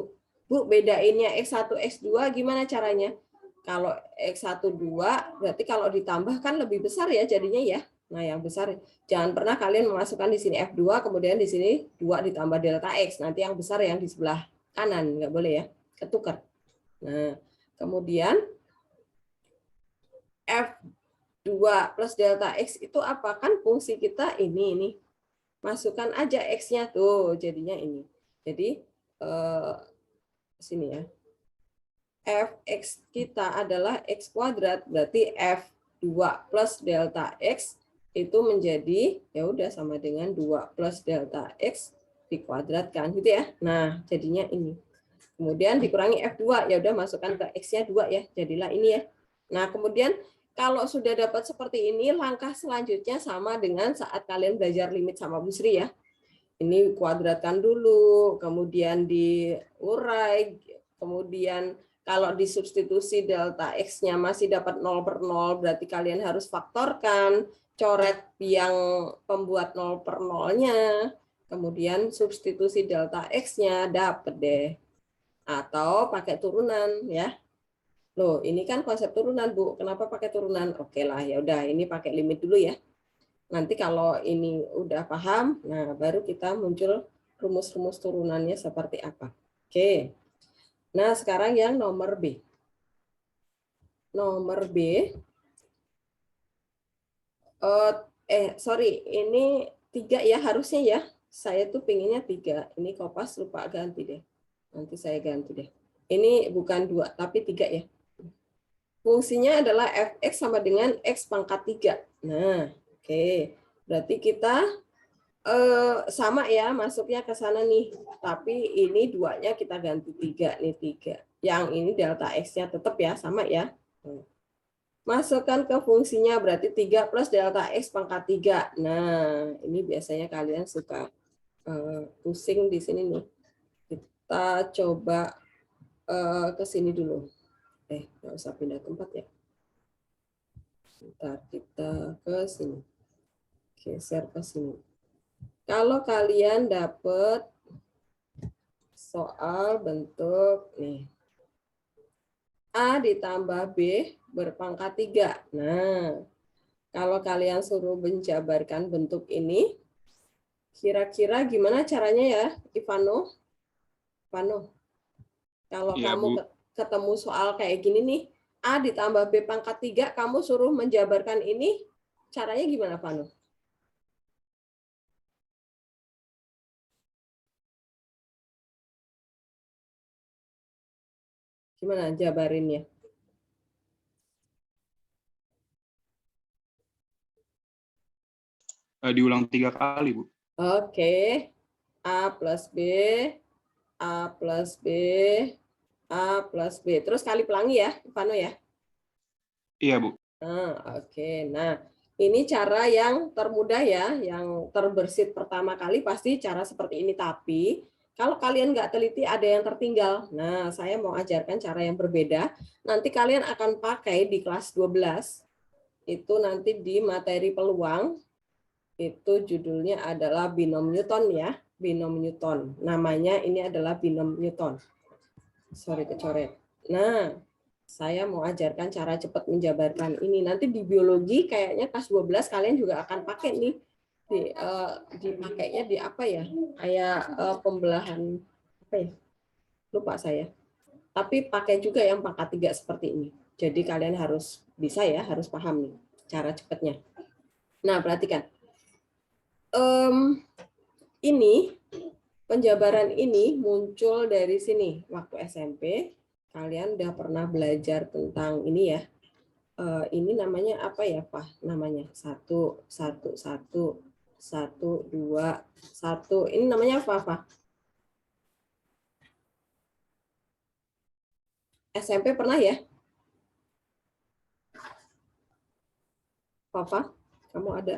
Bu, bedainnya X1, X2 gimana caranya? Kalau X1 2, berarti kalau ditambah kan lebih besar ya jadinya ya. Nah, yang besar, jangan pernah kalian memasukkan di sini F2, kemudian di sini 2 ditambah delta X, nanti yang besar yang di sebelah kanan, nggak boleh ya, ketukar. Nah, kemudian F2 2 plus delta X itu apa? Kan fungsi kita ini. Masukkan aja X-nya tuh, jadinya ini. Jadi, sini ya. Fx kita adalah X kuadrat, berarti F2 plus delta X itu menjadi, ya udah sama dengan 2 plus delta X dikuadratkan, gitu ya. Nah, jadinya ini. Kemudian dikurangi F2, ya udah masukkan ke X-nya 2 ya, jadilah ini ya. Nah, kemudian kalau sudah dapat seperti ini, langkah selanjutnya sama dengan saat kalian belajar limit sama Bu Sri ya. Ini kuadratkan dulu, kemudian diurai, kemudian kalau disubstitusi delta X-nya masih dapat 0/0, berarti kalian harus faktorkan, coret yang pembuat 0/0-nya, kemudian substitusi delta X-nya, dapat deh. Atau pakai turunan ya. Loh, ini kan konsep turunan, Bu. Kenapa pakai turunan? Oke lah, ya udah ini pakai limit dulu ya. Nanti kalau ini udah paham, nah baru kita muncul rumus-rumus turunannya seperti apa. Oke. Nah, sekarang yang nomor B. Nomor B. Sorry, ini 3 ya harusnya ya. Saya tuh pinginnya 3. Ini Kopas lupa ganti deh. Nanti saya ganti deh. Ini bukan 2, tapi 3 ya. Fungsinya adalah Fx sama dengan X pangkat 3. Nah, oke. Berarti kita sama ya, masuknya ke sana nih. Tapi ini 2-nya kita ganti 3. Nih 3. Yang ini delta X-nya tetap ya, sama ya. Masukkan ke fungsinya, berarti 3 plus delta X pangkat 3. Nah, ini biasanya kalian suka pusing di sini nih. Kita coba ke sini dulu. Nggak usah pindah tempat ya. Bentar, kita ke sini. Geser ke sini. Kalau kalian dapat soal bentuk nih. A ditambah B berpangkat 3. Nah, kalau kalian suruh menjabarkan bentuk ini, kira-kira gimana caranya ya, Ivano? Ivano, kalau Iya, kamu Bu. ketemu soal kayak gini nih, A ditambah B pangkat 3, kamu suruh menjabarkan ini, caranya gimana, Vano? Gimana jabarinnya? Diulang 3 kali, Bu. Oke. A plus B, A plus B, A plus B. Terus kali pelangi ya, Vano ya? Iya, Bu. Oke. Nah, ini cara yang termudah ya, yang terbersit pertama kali pasti cara seperti ini. Tapi kalau kalian nggak teliti ada yang tertinggal. Nah, saya mau ajarkan cara yang berbeda. Nanti kalian akan pakai di kelas 12. Itu nanti di materi peluang. Itu judulnya adalah binom Newton ya. Binom Newton. Namanya ini adalah binom Newton. Sorry, kecoret. Nah, saya mau ajarkan cara cepat menjabarkan ini. Nanti di biologi kayaknya kelas 12 kalian juga akan pakai nih. Dipakainya di apa ya? Kayak pembelahan apa ya? Lupa saya. Tapi pakai juga yang pangkat 3 seperti ini. Jadi kalian harus bisa ya, harus paham nih cara cepatnya. Nah, perhatikan. Ini penjabaran ini muncul dari sini waktu SMP. Kalian udah pernah belajar tentang ini ya. Ini namanya apa ya, Pak? Namanya 1, 1, 1, 1, 2, 1. Ini namanya apa, Pak? SMP pernah ya? Papa, kamu ada?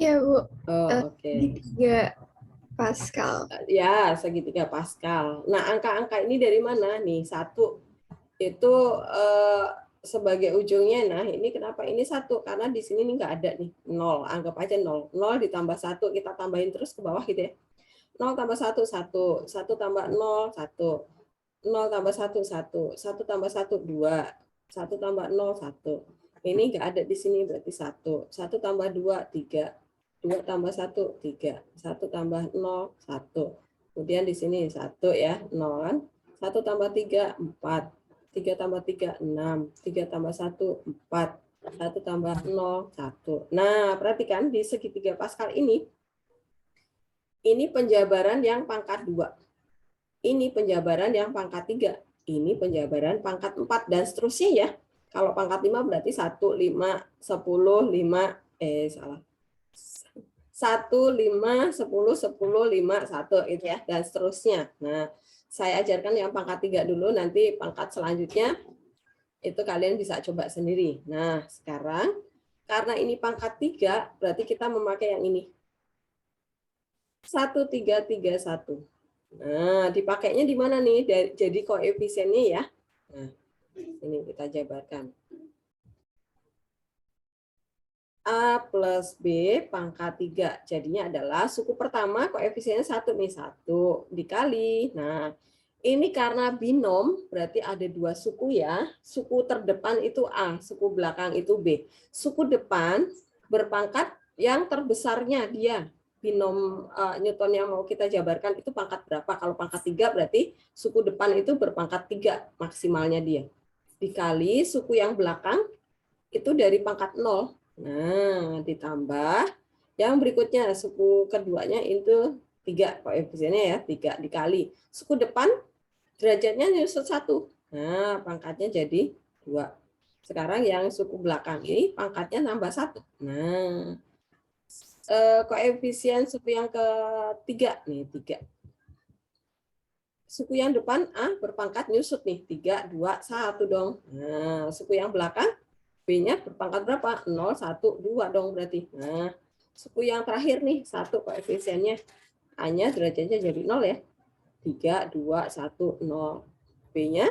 Ya, Bu. Oke. Segitiga Pascal. Ya, segitiga Pascal. Nah, angka-angka ini dari mana nih? 1 itu sebagai ujungnya. Nah, ini kenapa ini 1? Karena di sini nih nggak ada nih 0. Anggap aja 0. 0 ditambah 1, kita tambahin terus ke bawah gitu ya. 0 tambah 1, 1. 1 tambah 0, 1. 0 tambah 1, 1. 1 tambah 1, 2. 1 tambah 0, 1. Ini nggak ada di sini, berarti 1. 1 tambah 2, 3. 2 tambah 1, 3. 1 tambah 0, 1. Kemudian di sini 1 ya, 0 kan. 1 tambah 3, 4. 3 tambah 3, 6. 3 tambah 1, 4. 1 tambah 0, 1. Nah, perhatikan di segitiga Pascal ini penjabaran yang pangkat 2. Ini penjabaran yang pangkat 3. Ini penjabaran pangkat 4 dan seterusnya ya. Kalau pangkat 5 berarti 1, 5, 10, 5, salah. 1, 5, 10, 10, 5, 1 gitu ya, dan seterusnya. Nah, saya ajarkan yang pangkat 3 dulu, nanti pangkat selanjutnya itu kalian bisa coba sendiri. Nah, sekarang karena ini pangkat 3, berarti kita memakai yang ini. 1, 3, 3, 1. Nah, dipakainya di mana nih? Jadi koefisiennya ya. Nah, ini kita jabarkan. A plus B pangkat 3. Jadinya adalah suku pertama koefisiennya 1 nih, 1 dikali. Nah, ini karena binom berarti ada 2 suku ya. Suku terdepan itu A, suku belakang itu B. Suku depan berpangkat yang terbesarnya dia. Binom Newton yang mau kita jabarkan itu pangkat berapa? Kalau pangkat 3 berarti suku depan itu berpangkat 3 maksimalnya dia. Dikali suku yang belakang itu dari pangkat 0. Nah, ditambah yang berikutnya suku keduanya itu 3 koefisiennya ya, 3 dikali. Suku depan derajatnya nyusut 1. Nah, pangkatnya jadi 2. Sekarang yang suku belakang ini pangkatnya nambah 1. Nah, koefisien suku yang ketiga nih, 3. Suku yang depan A berpangkat nyusut nih, 3, 2, 1 dong. Nah, suku yang belakang B-nya berpangkat berapa? 0, 1, 2 dong berarti. Nah, suku yang terakhir nih, 1 koefisiennya. A-nya derajatnya jadi 0 ya. 3, 2, 1, 0. B-nya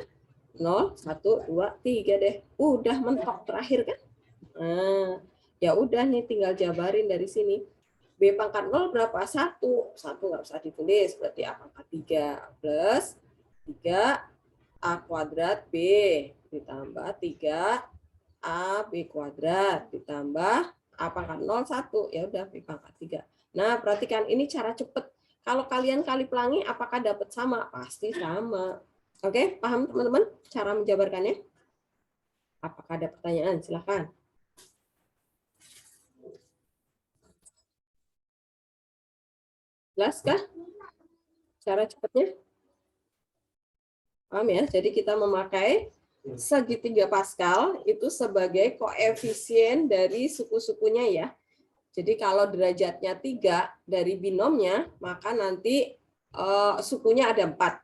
0, 1, 2, 3 deh. Udah mentok terakhir kan? Nah, ya udah nih tinggal jabarin dari sini. B pangkat 0 berapa? 1. 1 nggak usah ditulis, berarti A pangkat 3 plus 3 A kuadrat B ditambah 3 A B kuadrat ditambah A pangkat 0, 1. Ya udah B pangkat 3. Nah, perhatikan ini cara cepet. Kalau kalian kali pelangi apakah dapat sama? Pasti sama. Oke, paham teman-teman cara menjabarkannya? Apakah ada pertanyaan? Silakan. Jelas kah? Cara cepatnya? Paham ya? Jadi kita memakai segitiga Pascal itu sebagai koefisien dari suku-sukunya ya. Jadi kalau derajatnya 3 dari binomnya, maka nanti sukunya ada 4.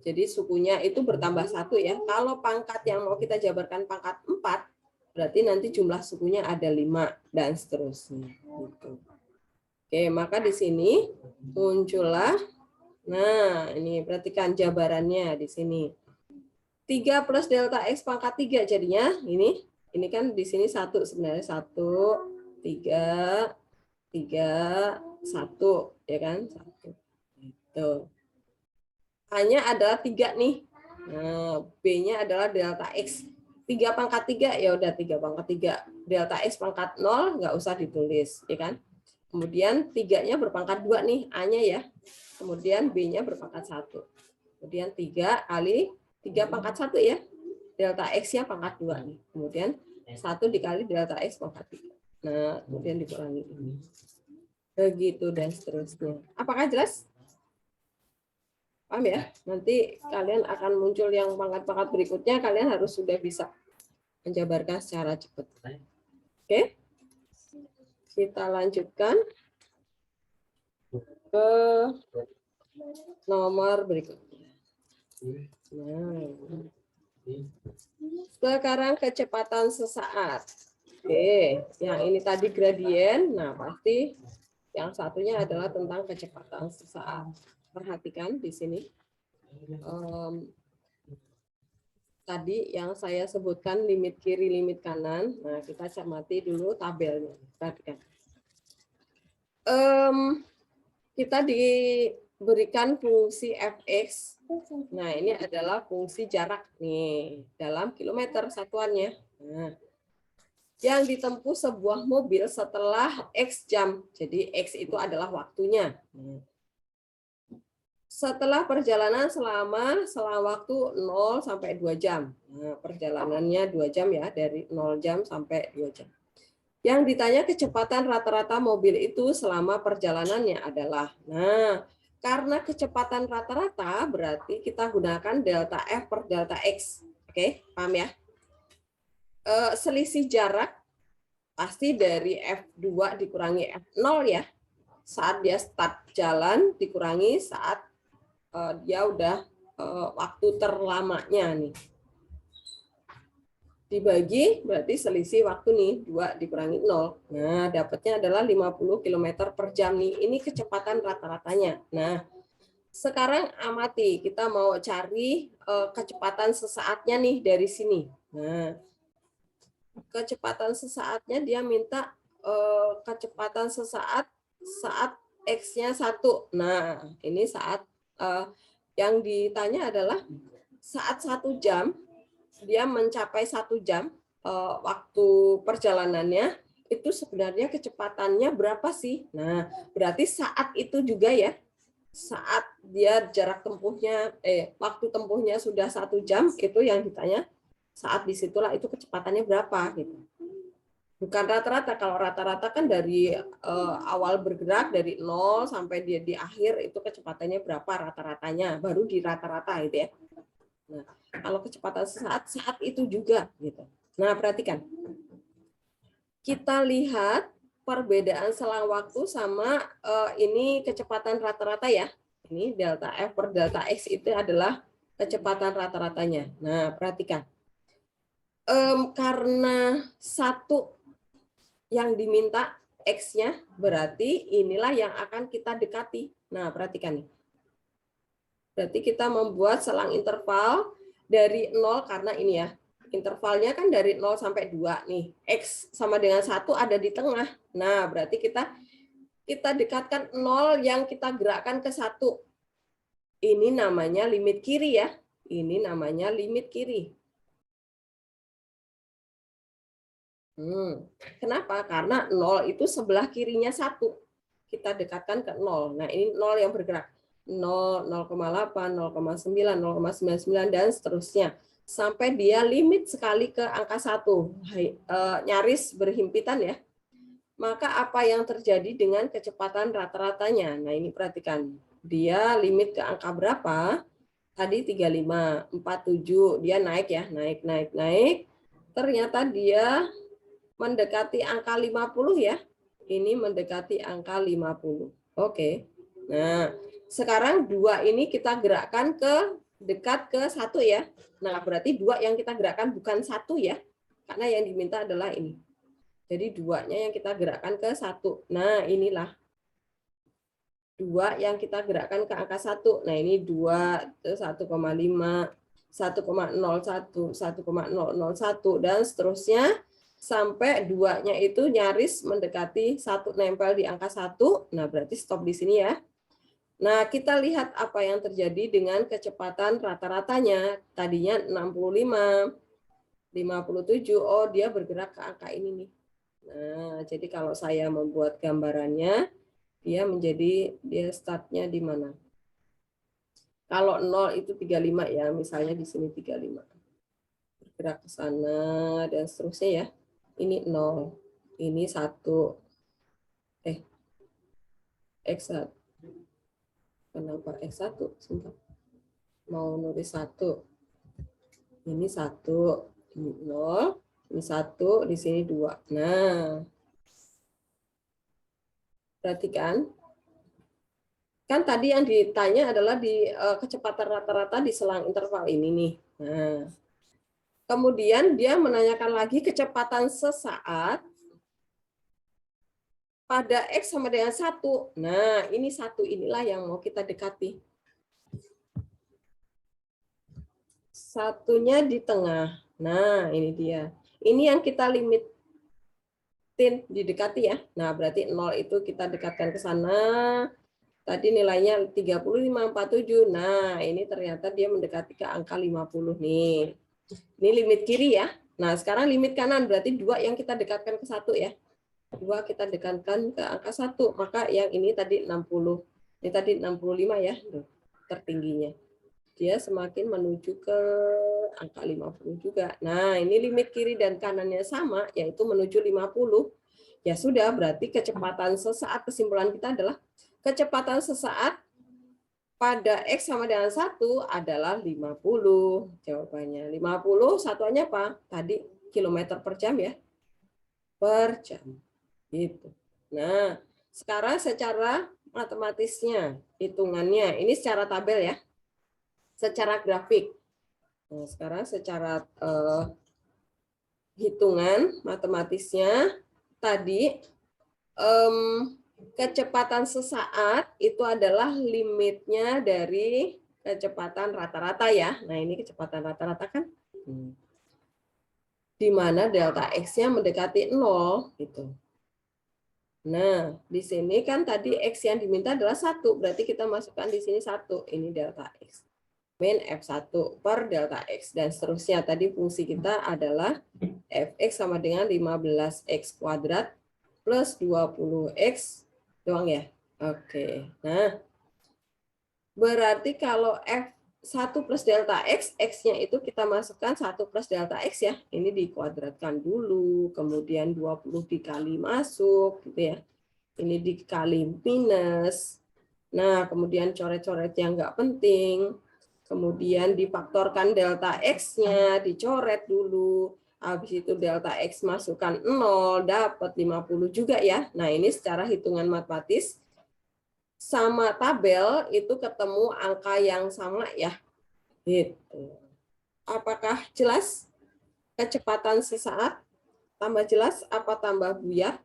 Jadi sukunya itu bertambah 1 ya. Kalau pangkat yang mau kita jabarkan pangkat 4, berarti nanti jumlah sukunya ada 5 dan seterusnya. Gitu. Oke, maka di sini muncullah, nah ini perhatikan jabarannya di sini. 3 plus delta X pangkat 3 jadinya ini kan di sini 1 sebenarnya 1, 3, 3, 1 ya kan 1. Gitu. A-nya adalah 3 nih. Nah, B-nya adalah delta X. 3 pangkat 3 ya udah 3 pangkat 3. Delta X pangkat 0 nggak usah ditulis ya kan. Kemudian 3-nya berpangkat 2 nih, A-nya ya. Kemudian B-nya berpangkat 1. Kemudian 3 kali 3 pangkat 1 ya. Delta X-nya pangkat 2 nih. Kemudian 1 dikali delta X pangkat 3. Nah, kemudian dikurangi ini. Begitu dan seterusnya. Apakah jelas? Paham ya? Nanti kalian akan muncul yang pangkat-pangkat berikutnya, kalian harus sudah bisa menjabarkan secara cepat. Oke? Kita lanjutkan ke nomor berikutnya. Nah, sekarang kecepatan sesaat. Oke, yang ini tadi gradien. Nah, pasti yang satunya adalah tentang kecepatan sesaat. Perhatikan di sini. Tadi yang saya sebutkan limit kiri, limit kanan. Nah, kita cermati dulu tabelnya. Perhatikan. Kita diberikan fungsi fx. Nah, ini adalah fungsi jarak nih dalam kilometer satuannya. Nah, yang ditempuh sebuah mobil setelah X jam. Jadi X itu adalah waktunya. Setelah perjalanan selama waktu 0 sampai 2 jam. Nah, perjalanannya 2 jam ya, dari 0 jam sampai 2 jam. Yang ditanya kecepatan rata-rata mobil itu selama perjalanannya adalah, nah, karena kecepatan rata-rata berarti kita gunakan delta F per delta X. Oke, paham ya? Selisih jarak pasti dari F2 dikurangi F0 ya. Saat dia start jalan dikurangi saat dia udah waktu terlamanya nih. Dibagi berarti selisih waktu nih 2 dikurangi 0. Nah, dapatnya adalah 50 km per jam nih. Ini kecepatan rata-ratanya. Nah, sekarang amati, kita mau cari kecepatan sesaatnya nih dari sini. Nah, kecepatan sesaatnya dia minta kecepatan sesaat saat X-nya 1. Nah, ini saat yang ditanya adalah saat 1 jam, dia mencapai 1 jam waktu perjalanannya, itu sebenarnya kecepatannya berapa sih? Nah, berarti saat itu juga ya, saat dia jarak tempuhnya, waktu tempuhnya sudah 1 jam, itu yang ditanya, saat disitulah itu kecepatannya berapa gitu. Bukan rata-rata. Kalau rata-rata kan dari awal bergerak dari 0 sampai dia di akhir itu kecepatannya berapa rata-ratanya, baru di rata-rata gitu ya. Nah, kalau kecepatan saat itu juga gitu. Nah, perhatikan. Kita lihat perbedaan selang waktu sama ini kecepatan rata-rata ya. Ini delta F per delta X itu adalah kecepatan rata-ratanya. Nah, perhatikan. Karena 1 yang diminta X-nya, berarti inilah yang akan kita dekati. Nah, perhatikan nih. Berarti kita membuat selang interval dari 0, karena ini ya, intervalnya kan dari 0 sampai 2 nih. X sama dengan 1 ada di tengah. Nah, berarti kita dekatkan 0 yang kita gerakkan ke 1. Ini namanya limit kiri ya. Ini namanya limit kiri. Kenapa? Karena 0 itu sebelah kirinya 1. Kita dekatkan ke 0. Nah, ini 0 yang bergerak. 0, 0,8, 0,9, 0,99, dan seterusnya. Sampai dia limit sekali ke angka 1. Nyaris berhimpitan ya. Maka apa yang terjadi dengan kecepatan rata-ratanya? Nah, ini perhatikan. Dia limit ke angka berapa? Tadi 35, 47. Dia naik ya. Naik. Ternyata dia mendekati angka 50 ya. Ini mendekati angka 50. Oke. Nah, sekarang 2 ini kita gerakkan ke dekat ke 1 ya. Nah, berarti 2 yang kita gerakkan bukan 1 ya. Karena yang diminta adalah ini. Jadi 2-nya yang kita gerakkan ke 1. Nah, inilah 2 yang kita gerakkan ke angka 1. Nah, ini 2, 1,5, 1,01, 1,001, dan seterusnya. Sampai 2-nya itu nyaris mendekati 1, nempel di angka 1. Nah, berarti stop di sini ya. Nah, kita lihat apa yang terjadi dengan kecepatan rata-ratanya. Tadinya 65, 57. Oh, dia bergerak ke angka ini nih. Nah, jadi kalau saya membuat gambarannya, dia startnya di mana? Kalau 0 itu 35 ya, misalnya di sini 35. Bergerak ke sana dan seterusnya ya. Ini 0, ini 1, X1. Kenapa X1? Sebentar. Mau nulis 1. Ini 1, ini 0, ini 1, di sini 2. Nah, perhatikan. Kan tadi yang ditanya adalah di kecepatan rata-rata di selang interval ini nih. Nah, kemudian dia menanyakan lagi kecepatan sesaat pada X sama dengan 1. Nah, ini 1 inilah yang mau kita dekati. 1-nya di tengah. Nah, ini dia. Ini yang kita limitin didekati ya. Nah, berarti 0 itu kita dekatkan ke sana. Tadi nilainya 35, 47. Nah, ini ternyata dia mendekati ke angka 50 nih. Ini limit kiri ya. Nah, sekarang limit kanan, berarti 2 yang kita dekatkan ke 1 ya. 2 kita dekatkan ke angka 1. Maka yang ini tadi 60. Ini tadi 65 ya. tertingginya. Dia semakin menuju ke angka 50 juga. Nah, ini limit kiri dan kanannya sama, yaitu menuju 50. Ya sudah, berarti kecepatan sesaat, kesimpulan kita adalah kecepatan sesaat pada X sama dengan 1 adalah 50. Jawabannya 50, satuannya apa? Tadi kilometer per jam ya. Per jam. Gitu. Nah, sekarang secara matematisnya, hitungannya. Ini secara tabel ya. Secara grafik. Nah, sekarang secara hitungan matematisnya, tadi kecepatan sesaat itu adalah limitnya dari kecepatan rata-rata ya. Nah, ini kecepatan rata-rata kan di mana delta X-nya mendekati 0 gitu. Nah, di sini kan tadi X yang diminta adalah 1, berarti kita masukkan di sini 1. Ini delta X. Min F1 per delta X dan seterusnya. Tadi fungsi kita adalah Fx sama dengan 15x kuadrat plus 20x doang ya. Oke. Nah, berarti kalau F1 plus delta X, X-nya itu kita masukkan 1 plus delta X ya. Ini dikuadratkan dulu, kemudian 20 dikali masuk gitu ya. Ini dikali minus. Nah, kemudian coret-coret yang nggak penting. Kemudian difaktorkan delta X-nya, dicoret dulu. Habis itu delta X masukkan 0, dapat 50 juga ya. Nah, ini secara hitungan matematis sama tabel itu ketemu angka yang sama ya. Gitu. Apakah jelas? Kecepatan sesaat tambah jelas apa tambah buyar?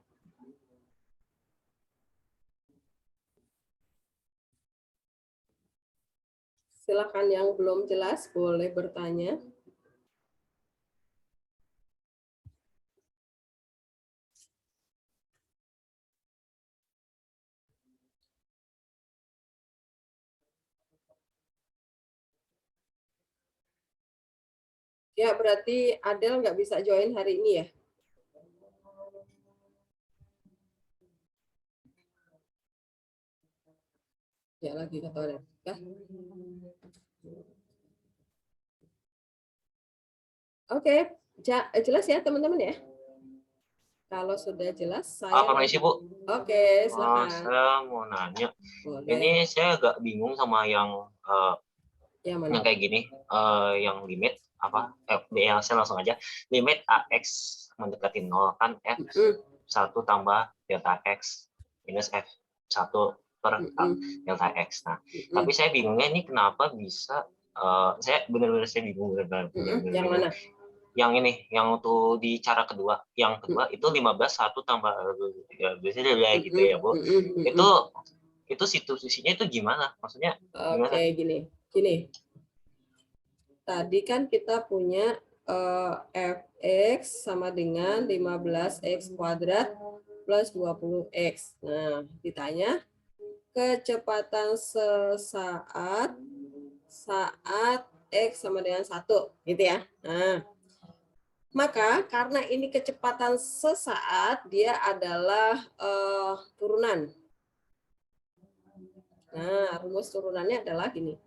Silakan yang belum jelas boleh bertanya. Ya, berarti Adel nggak bisa join hari ini ya? Ya, lagi ke toilet. Ya. Oke, jelas ya teman-teman ya? Kalau sudah jelas, saya... Permisi, Bu. Oke, silakan. Saya mau nanya. Boleh. Ini saya agak bingung sama yang Yang mana? yang kayak gini, yang limit apa? Yang saya langsung aja. Limit AX mendekati 0 kan F1 tambah delta X minus F1 per delta X. Nah, tapi saya bingungnya ini kenapa bisa saya benar-benar bingung benar-benar. Yang mana? Yang ini, yang untuk di cara kedua, yang kedua itu 15 1 tambah ya biasanya gitu ya, Bu. Itu situasinya itu gimana? Maksudnya gimana? Oke, gini. Tadi kan kita punya Fx sama dengan 15x kuadrat plus 20x. Nah, ditanya kecepatan sesaat saat x sama dengan 1, gitu ya. Nah, maka karena ini kecepatan sesaat, dia adalah turunan. Nah, rumus turunannya adalah gini.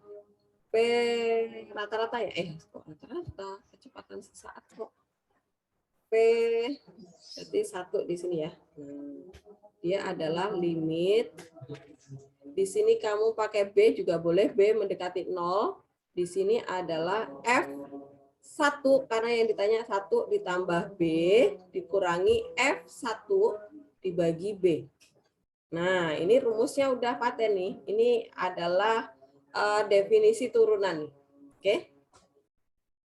P rata-rata ya, kok rata-rata, kecepatan sesaat kok. P berarti 1 di sini ya. Dia adalah limit. Di sini kamu pakai B juga boleh, B mendekati 0. Di sini adalah F1 karena yang ditanya 1 ditambah B dikurangi F1 dibagi B. Nah, ini rumusnya udah paten nih. Ini adalah definisi turunan nih. Oke.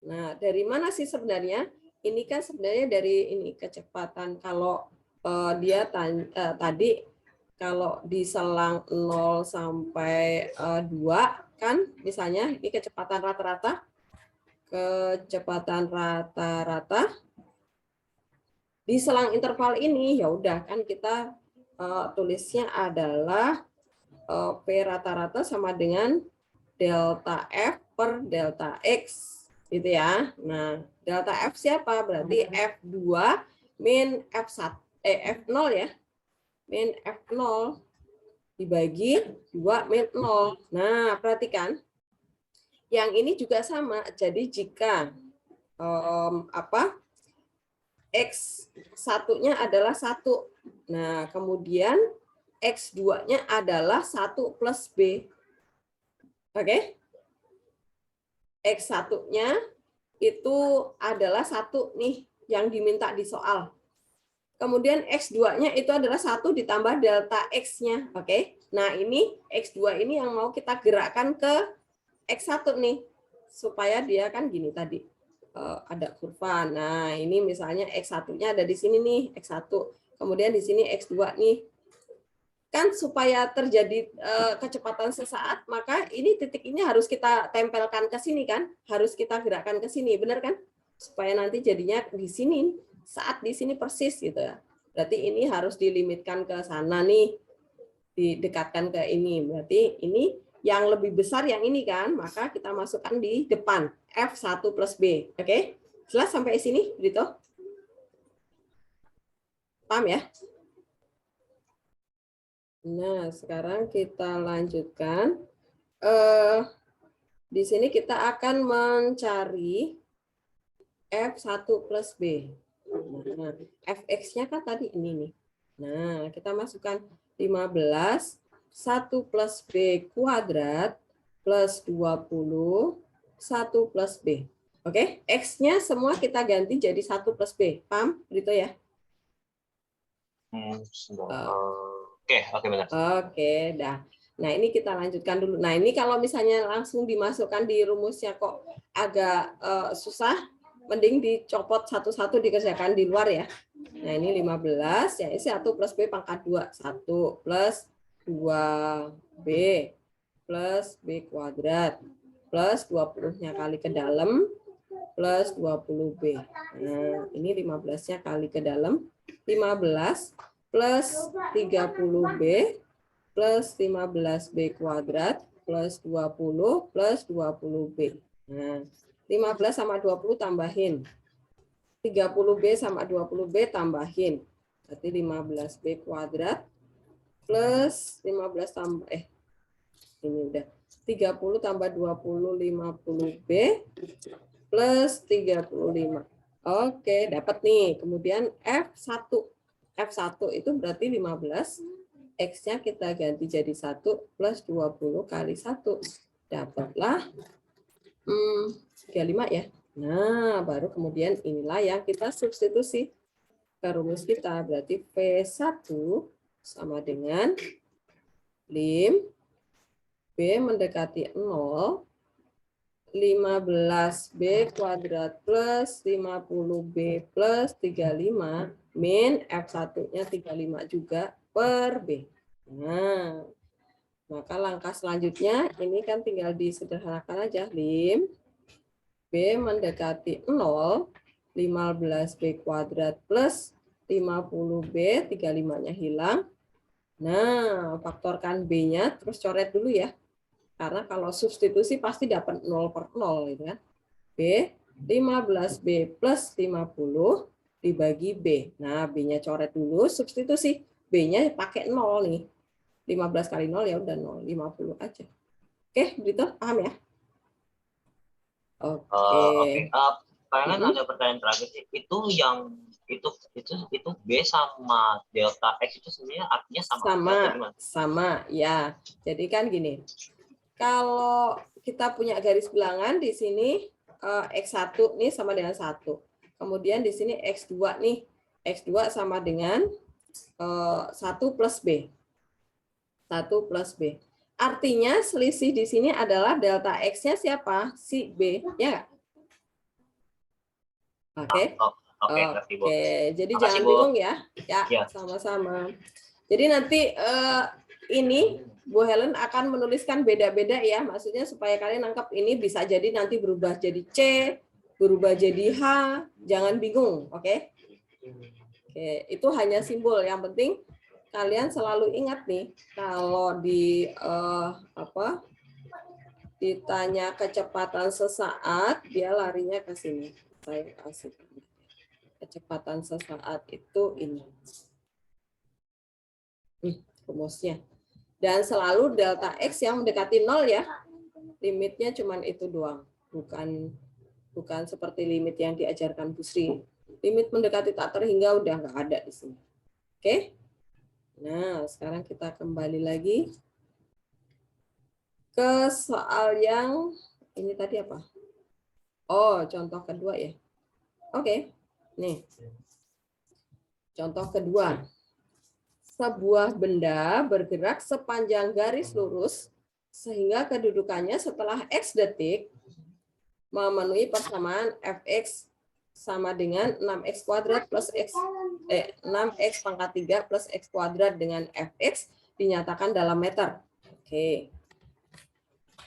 Nah, dari mana sih sebenarnya? Ini kan sebenarnya dari ini kecepatan. Kalau dia tadi kalau di selang 0 sampai 2 kan misalnya ini kecepatan rata-rata. Kecepatan rata-rata di selang interval ini ya udah kan kita tulisnya adalah P rata-rata sama dengan delta F per delta X gitu ya. Nah, delta F siapa? Berarti F2 min F1 F0 ya. Min F0 dibagi 2 min 0. Nah, perhatikan Yang ini juga sama. Jadi jika X1-nya adalah 1. Nah, kemudian X2-nya adalah 1 plus B. Oke? X1-nya itu adalah 1 nih yang diminta di soal. Kemudian X2-nya itu adalah 1 ditambah delta X-nya. Oke? Nah, ini X2 ini yang mau kita gerakkan ke X1 nih. Supaya dia kan gini tadi. Ada kurva. Nah, ini misalnya X1-nya ada di sini nih, X1. Kemudian di sini X2 nih. Kan supaya terjadi kecepatan sesaat, maka ini titik ini harus kita tempelkan ke sini kan, harus kita gerakkan ke sini, benar kan? Supaya nanti jadinya di sini, saat di sini persis gitu ya. Berarti ini harus dilimitkan ke sana nih, didekatkan ke ini. Berarti ini yang lebih besar yang ini kan, maka kita masukkan di depan F1 plus B. Oke? Jelas sampai sini, Brito? Paham ya? Nah, sekarang kita lanjutkan. Di sini kita akan mencari F1 plus B. Nah, Fx-nya kan tadi ini nih. Nah, kita masukkan 15, 1 plus B kuadrat plus 20, 1 plus B. Oke, X-nya semua kita ganti jadi 1 plus B. Paham, Brito ya? Oke, benar. Oke, dah. Nah, ini kita lanjutkan dulu. Nah, ini kalau misalnya langsung dimasukkan di rumusnya kok agak susah, mending dicopot satu-satu dikerjakan di luar ya. Nah, ini 15, ya ini 1 plus B pangkat 2. 1 plus 2B plus B kuadrat plus 20-nya kali ke dalam plus 20B. Nah, ini 15-nya kali ke dalam. 15 plus 30B plus 15B kuadrat plus 20 plus 20B. Nah, 15 sama 20 tambahin. 30B sama 20B tambahin. Berarti 15B kuadrat plus 15 tambah, ini udah. 30 tambah 20, 50B plus 35. Oke, dapat nih. Kemudian F1. F1 itu berarti 15. X-nya kita ganti jadi 1 plus 20 kali 1. Dapatlah 35 ya. Nah, baru kemudian inilah yang kita substitusi ke rumus kita. Berarti V1 sama dengan lim B mendekati 0, 15B kuadrat plus 50B plus 35 min F1-nya 35 juga per B. Nah, maka langkah selanjutnya ini kan tinggal disederhanakan aja. Lim B mendekati 0, 15B kuadrat plus 50B, 35-nya hilang. Nah, faktorkan B-nya, terus coret dulu ya. Karena kalau substitusi pasti dapat 0 per 0. Gitu kan. B, 15B plus 50 dibagi B. Nah, B-nya coret dulu, substitusi. B-nya pakai 0 nih. 15 kali 0 ya udah 0, 50 aja. Oke, Brito, paham ya? Oke. Kalian ada pertanyaan terakhir sih. Itu yang itu B sama delta X itu sebenarnya artinya sama. Sama ya. Jadi kan gini. Kalau kita punya garis bilangan di sini X1 nih sama dengan 1. Kemudian di sini X2 nih. X2 sama dengan 1 plus B. 1 plus B. Artinya selisih di sini adalah delta X-nya siapa? Si B. Ya. Oke. Oke. Jadi jangan bingung ya. Ya, sama-sama. Jadi nanti ini Bu Helen akan menuliskan beda-beda ya. Maksudnya supaya kalian nangkap ini bisa jadi nanti berubah jadi C, berubah jadi H. Jangan bingung, oke? Oke, itu hanya simbol. Yang penting kalian selalu ingat nih, kalau ditanya kecepatan sesaat, dia larinya ke sini. Saya kasih kecepatan sesaat itu ini. Rumusnya. Dan selalu delta X yang mendekati 0 ya. Limitnya cuman itu doang, bukan seperti limit yang diajarkan Bu Sri. Limit mendekati tak terhingga udah nggak ada di sini. Oke? Nah, sekarang kita kembali lagi ke soal yang ini tadi apa? Oh, contoh kedua ya. Oke, nih. Contoh kedua. Sebuah benda bergerak sepanjang garis lurus sehingga kedudukannya setelah X detik memenuhi persamaan Fx sama dengan 6x kuadrat plus 6x pangkat 3 plus x kuadrat dengan Fx dinyatakan dalam meter. Oke.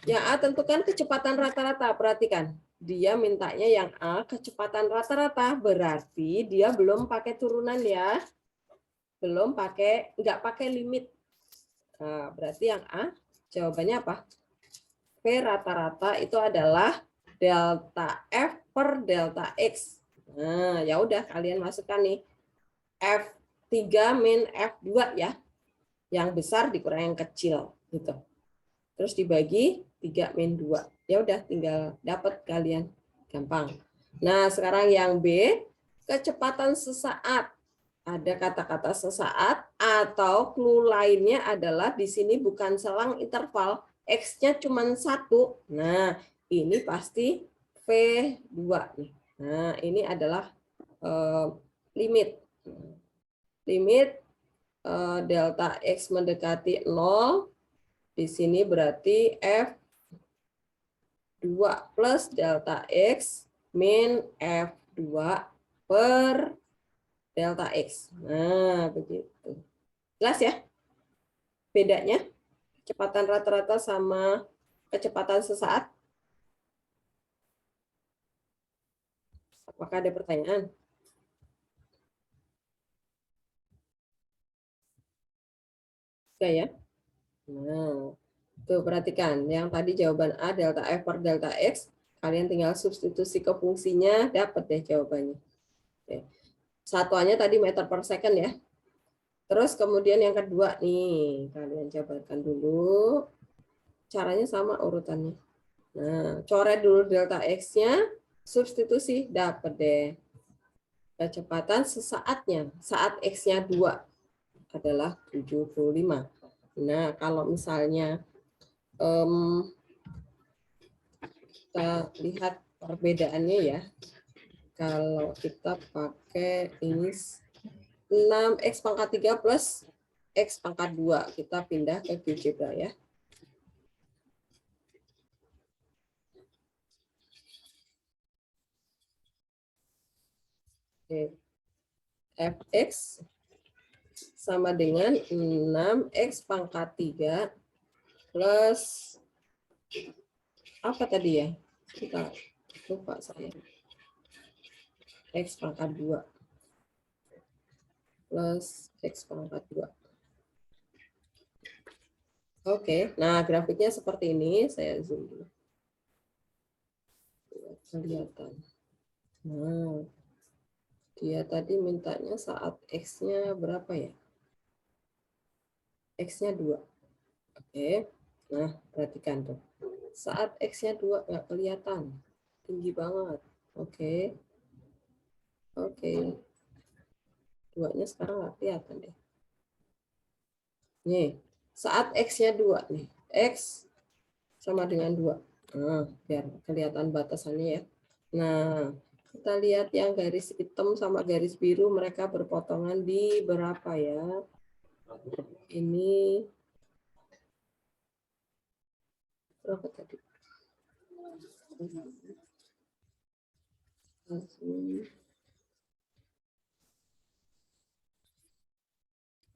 Yang A tentukan kecepatan rata-rata. Perhatikan. Dia mintanya yang A kecepatan rata-rata. Berarti dia belum pakai turunan ya. Nggak pakai limit. Nah, berarti yang A jawabannya apa? V rata-rata itu adalah delta F per delta X. Nah, ya udah kalian masukkan nih. F3 min F2 ya. Yang besar dikurang yang kecil gitu. Terus dibagi 3 min 2. Ya udah tinggal dapat kalian. Gampang. Nah, sekarang yang B, kecepatan sesaat. Ada kata-kata sesaat atau clue lainnya adalah di sini bukan selang interval, X-nya cuma 1. Nah, ini pasti V2 nih. Nah, ini adalah limit. Limit delta X mendekati 0. Di sini berarti F2 plus delta X min F2 per delta X. Nah, begitu. Jelas ya? Bedanya? Kecepatan rata-rata sama kecepatan sesaat? Apakah ada pertanyaan? Enggak ya? Nah, tuh perhatikan. Yang tadi jawaban A, delta F per delta X. Kalian tinggal substitusi ke fungsinya, dapat deh jawabannya. Oke. Satuannya tadi meter per second ya. Terus kemudian yang kedua nih, kalian jabarkan dulu. Caranya sama urutannya. Nah, coret dulu delta X-nya, substitusi, dapat deh. Kecepatan sesaatnya, saat X-nya 2 adalah 75. Nah, kalau misalnya kita lihat perbedaannya ya. Kalau kita pakai ini 6x pangkat 3 plus x pangkat 2. Kita pindah ke GeoGebra ya. Oke. Fx sama dengan 6x pangkat 3 plus apa tadi ya? Kita lupa saya. X pangkat 2 plus X pangkat 2. Oke, nah grafiknya seperti ini. Saya zoom dulu. Kelihatan. Nah, dia tadi mintanya saat X-nya berapa ya? X-nya 2. Oke, nah perhatikan tuh. Saat X-nya 2 nggak kelihatan. Tinggi banget. Oke. Oke. 2-nya sekarang nggak kelihatan deh. Nih, saat X-nya 2 nih. X sama dengan 2. Nah, biar kelihatan batasannya ya. Nah, kita lihat yang garis hitam sama garis biru mereka berpotongan di berapa ya? Ini berapa tadi?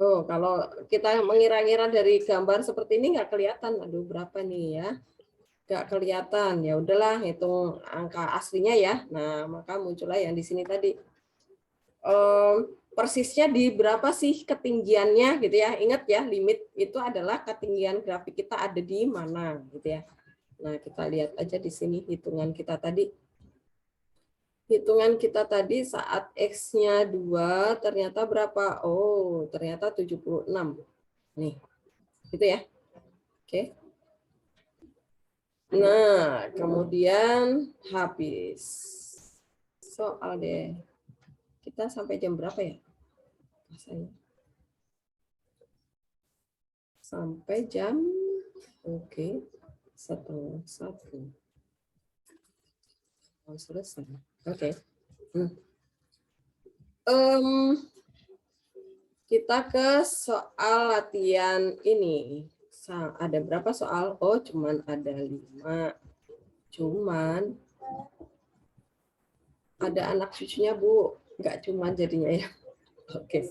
Oh, kalau kita mengira-ngira dari gambar seperti ini nggak kelihatan. Aduh, berapa nih ya? Nggak kelihatan. Ya udahlah, hitung angka aslinya ya. Nah, maka muncullah yang di sini tadi. Persisnya di berapa sih ketinggiannya gitu ya. Ingat ya, limit itu adalah ketinggian grafik kita ada di mana gitu ya. Nah, kita lihat aja di sini hitungan kita tadi. Hitungan kita tadi saat X-nya 2 ternyata berapa? Oh, ternyata 76. Nih. Gitu ya. Oke. Nah, kemudian habis soal deh. Kita sampai jam berapa ya? Rasanya. Sampai jam, oke, 12:30. Oh, selesai. Oke. Kita ke soal latihan ini. Ada berapa soal? Oh, cuman ada 5. Cuman ada anak cucunya, Bu. Nggak cuman jadinya ya. Oke.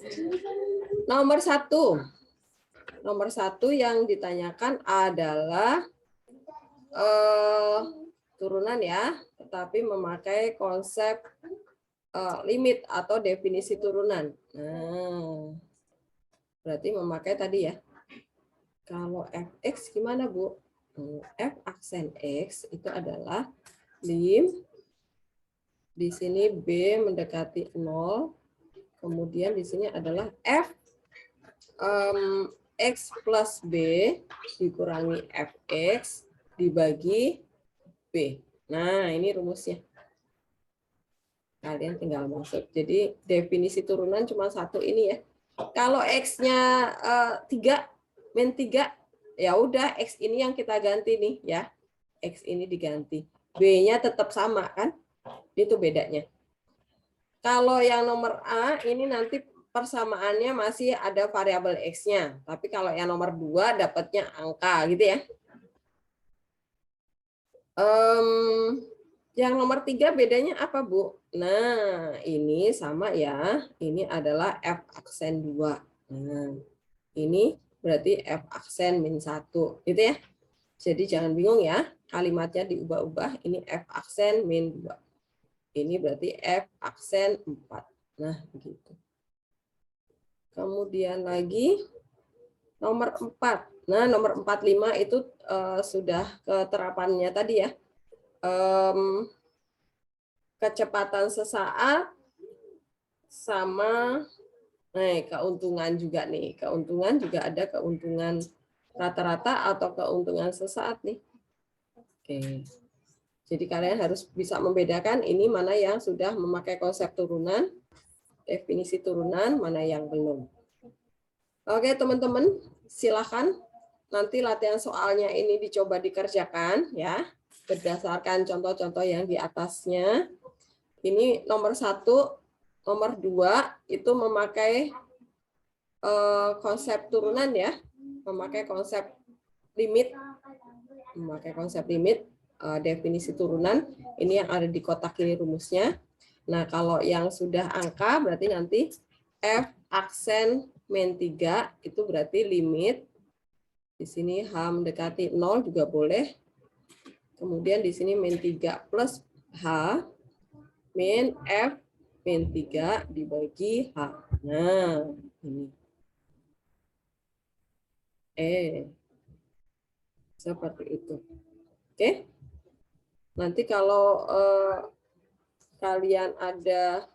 Nomor 1. Nomor 1 yang ditanyakan adalah turunan ya, tetapi memakai konsep limit atau definisi turunan. Nah, berarti memakai tadi ya. Kalau fx gimana, Bu? F aksen x itu adalah lim, di sini b mendekati 0, kemudian di sini adalah f x plus b dikurangi fx dibagi b. Nah, ini rumusnya. Kalian tinggal masuk. Jadi definisi turunan cuma satu ini ya. Kalau x-nya 3, min 3, ya udah x ini yang kita ganti nih ya. X ini diganti. B-nya tetap sama kan? Itu bedanya. Kalau yang nomor A ini nanti persamaannya masih ada variabel x-nya. Tapi kalau yang nomor 2 dapatnya angka gitu ya. Yang nomor 3 bedanya apa, Bu? Nah, ini sama ya. Ini adalah F aksen 2. Nah, ini berarti F aksen min 1. Gitu ya. Jadi jangan bingung ya. Kalimatnya diubah-ubah. Ini F aksen min 2. Ini berarti F aksen 4. Nah, begitu. Kemudian lagi nomor 4. Nah, nomor 45 itu sudah keterapannya tadi ya. Kecepatan sesaat sama keuntungan juga nih. Keuntungan juga ada keuntungan rata-rata atau keuntungan sesaat nih. Oke. Jadi kalian harus bisa membedakan ini mana yang sudah memakai konsep turunan, definisi turunan, mana yang belum. Oke, teman-teman, silakan nanti latihan soalnya ini dicoba dikerjakan ya, berdasarkan contoh-contoh yang di atasnya. Ini nomor 1, nomor 2 itu memakai konsep turunan ya, memakai konsep limit, definisi turunan. Ini yang ada di kotak ini rumusnya. Nah, kalau yang sudah angka berarti nanti F aksen min 3 itu berarti limit. Di sini H mendekati 0 juga boleh. Kemudian di sini min 3 plus H min F min 3 dibagi H. Nah, ini. Seperti itu. Oke. Nanti kalau kalian ada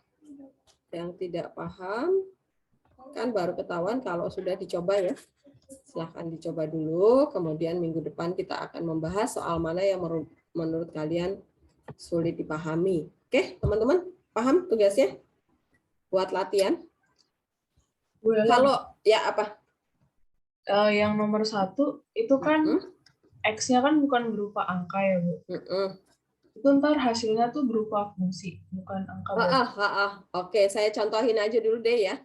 yang tidak paham, kan baru ketahuan kalau sudah dicoba ya. Silahkan dicoba dulu, kemudian minggu depan kita akan membahas soal mana yang menurut kalian sulit dipahami. Oke, teman-teman, paham tugasnya? Buat latihan? Kalau, ya apa? Yang nomor 1, itu kan X-nya kan bukan berupa angka ya, Bu? Itu ntar hasilnya tuh berupa fungsi, bukan angka. Oke, saya contohin aja dulu deh ya.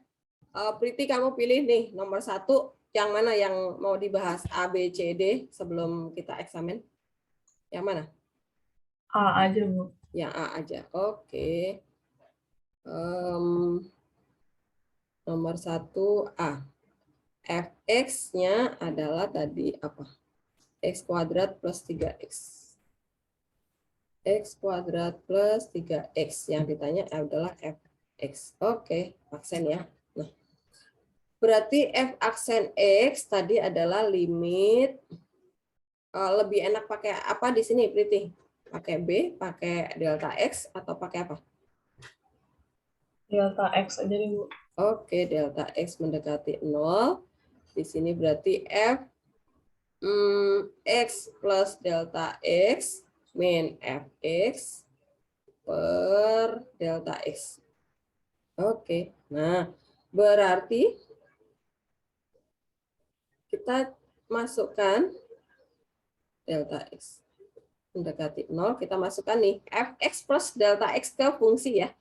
Priti, kamu pilih nih nomor 1, yang mana yang mau dibahas? A, B, C, D sebelum kita eksamen? Yang mana? A aja, Bu. Yang A aja. Oke. Nomor 1 A. Fx-nya adalah tadi apa? X kuadrat plus 3x. X kuadrat plus 3x. Yang ditanya adalah fx. Oke, aksen ya. Nah, berarti f aksen x tadi adalah limit. Lebih enak pakai apa di sini, Priti? Pakai B, pakai delta x, atau pakai apa? Delta x aja nih, Bu. Oke, delta x mendekati 0. Di sini berarti f X plus delta X min Fx per delta X. Oke, nah berarti kita masukkan delta X mendekati 0, kita masukkan nih Fx plus delta X ke fungsi ya.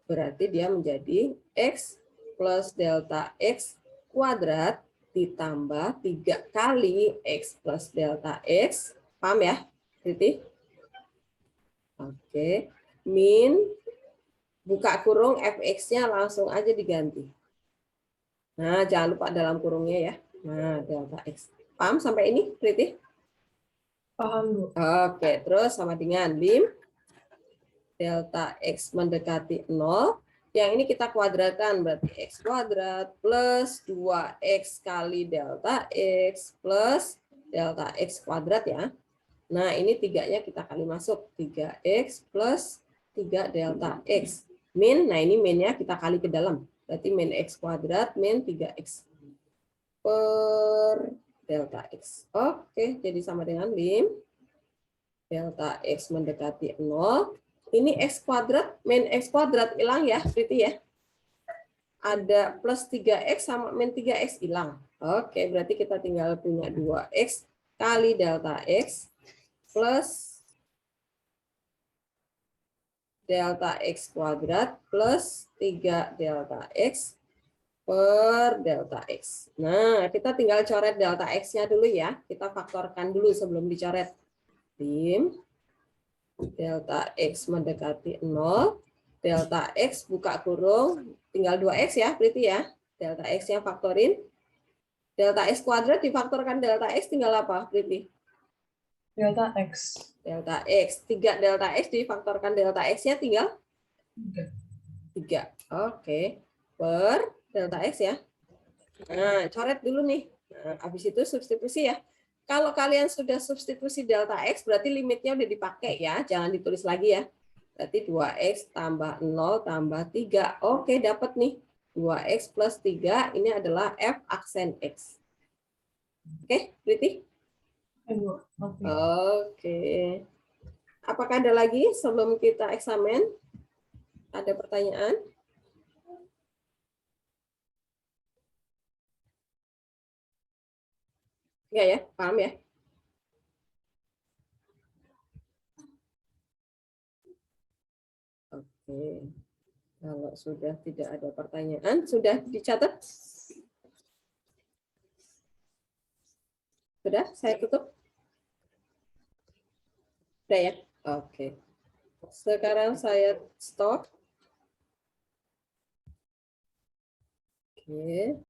Berarti dia menjadi X plus delta X kuadrat ditambah 3 kali X plus delta X. Paham ya, Riti? Oke, min buka kurung Fx-nya langsung aja diganti. Nah, jangan lupa dalam kurungnya ya. Nah, delta X. Paham sampai ini, Riti? Paham, Bu. Oke, terus sama dengan lim delta X mendekati 0. Yang ini kita kuadratkan, berarti X kuadrat plus 2X kali delta X plus delta X kuadrat ya. Nah, ini 3-nya kita kali masuk. 3X plus 3 delta X. Min, nah ini minnya kita kali ke dalam. Berarti min X kuadrat min 3X per delta X. Oke, jadi sama dengan lim delta X mendekati 0. Ini X kuadrat, min X kuadrat hilang ya, Priti ya. Ada plus 3X sama min 3X hilang. Oke, berarti kita tinggal punya 2X kali delta X plus delta X kuadrat plus 3 delta X per delta X. Nah, kita tinggal coret delta X-nya dulu ya. Kita faktorkan dulu sebelum dicoret. Lim delta X mendekati 0, delta X buka kurung, tinggal 2X ya, berarti ya. Delta X-nya faktorin. Delta X kuadrat difaktorkan delta X tinggal apa, berarti? Delta X. Delta X. 3 delta X difaktorkan delta X-nya tinggal 3. Oke. Per delta X ya. Nah, coret dulu nih. Nah, habis itu substitusi ya. Kalau kalian sudah substitusi delta X, berarti limitnya udah dipakai ya. Jangan ditulis lagi ya. Berarti 2X tambah 0 tambah 3. Oke, dapat nih. 2X plus 3, ini adalah F aksen X. Oke, Priti? Oke. Apakah ada lagi sebelum kita eksamen? Ada pertanyaan? Enggak ya? Paham ya? Oke. Kalau sudah tidak ada pertanyaan, sudah dicatat? Sudah? Saya tutup? Sudah ya? Oke. Sekarang saya stop. Oke.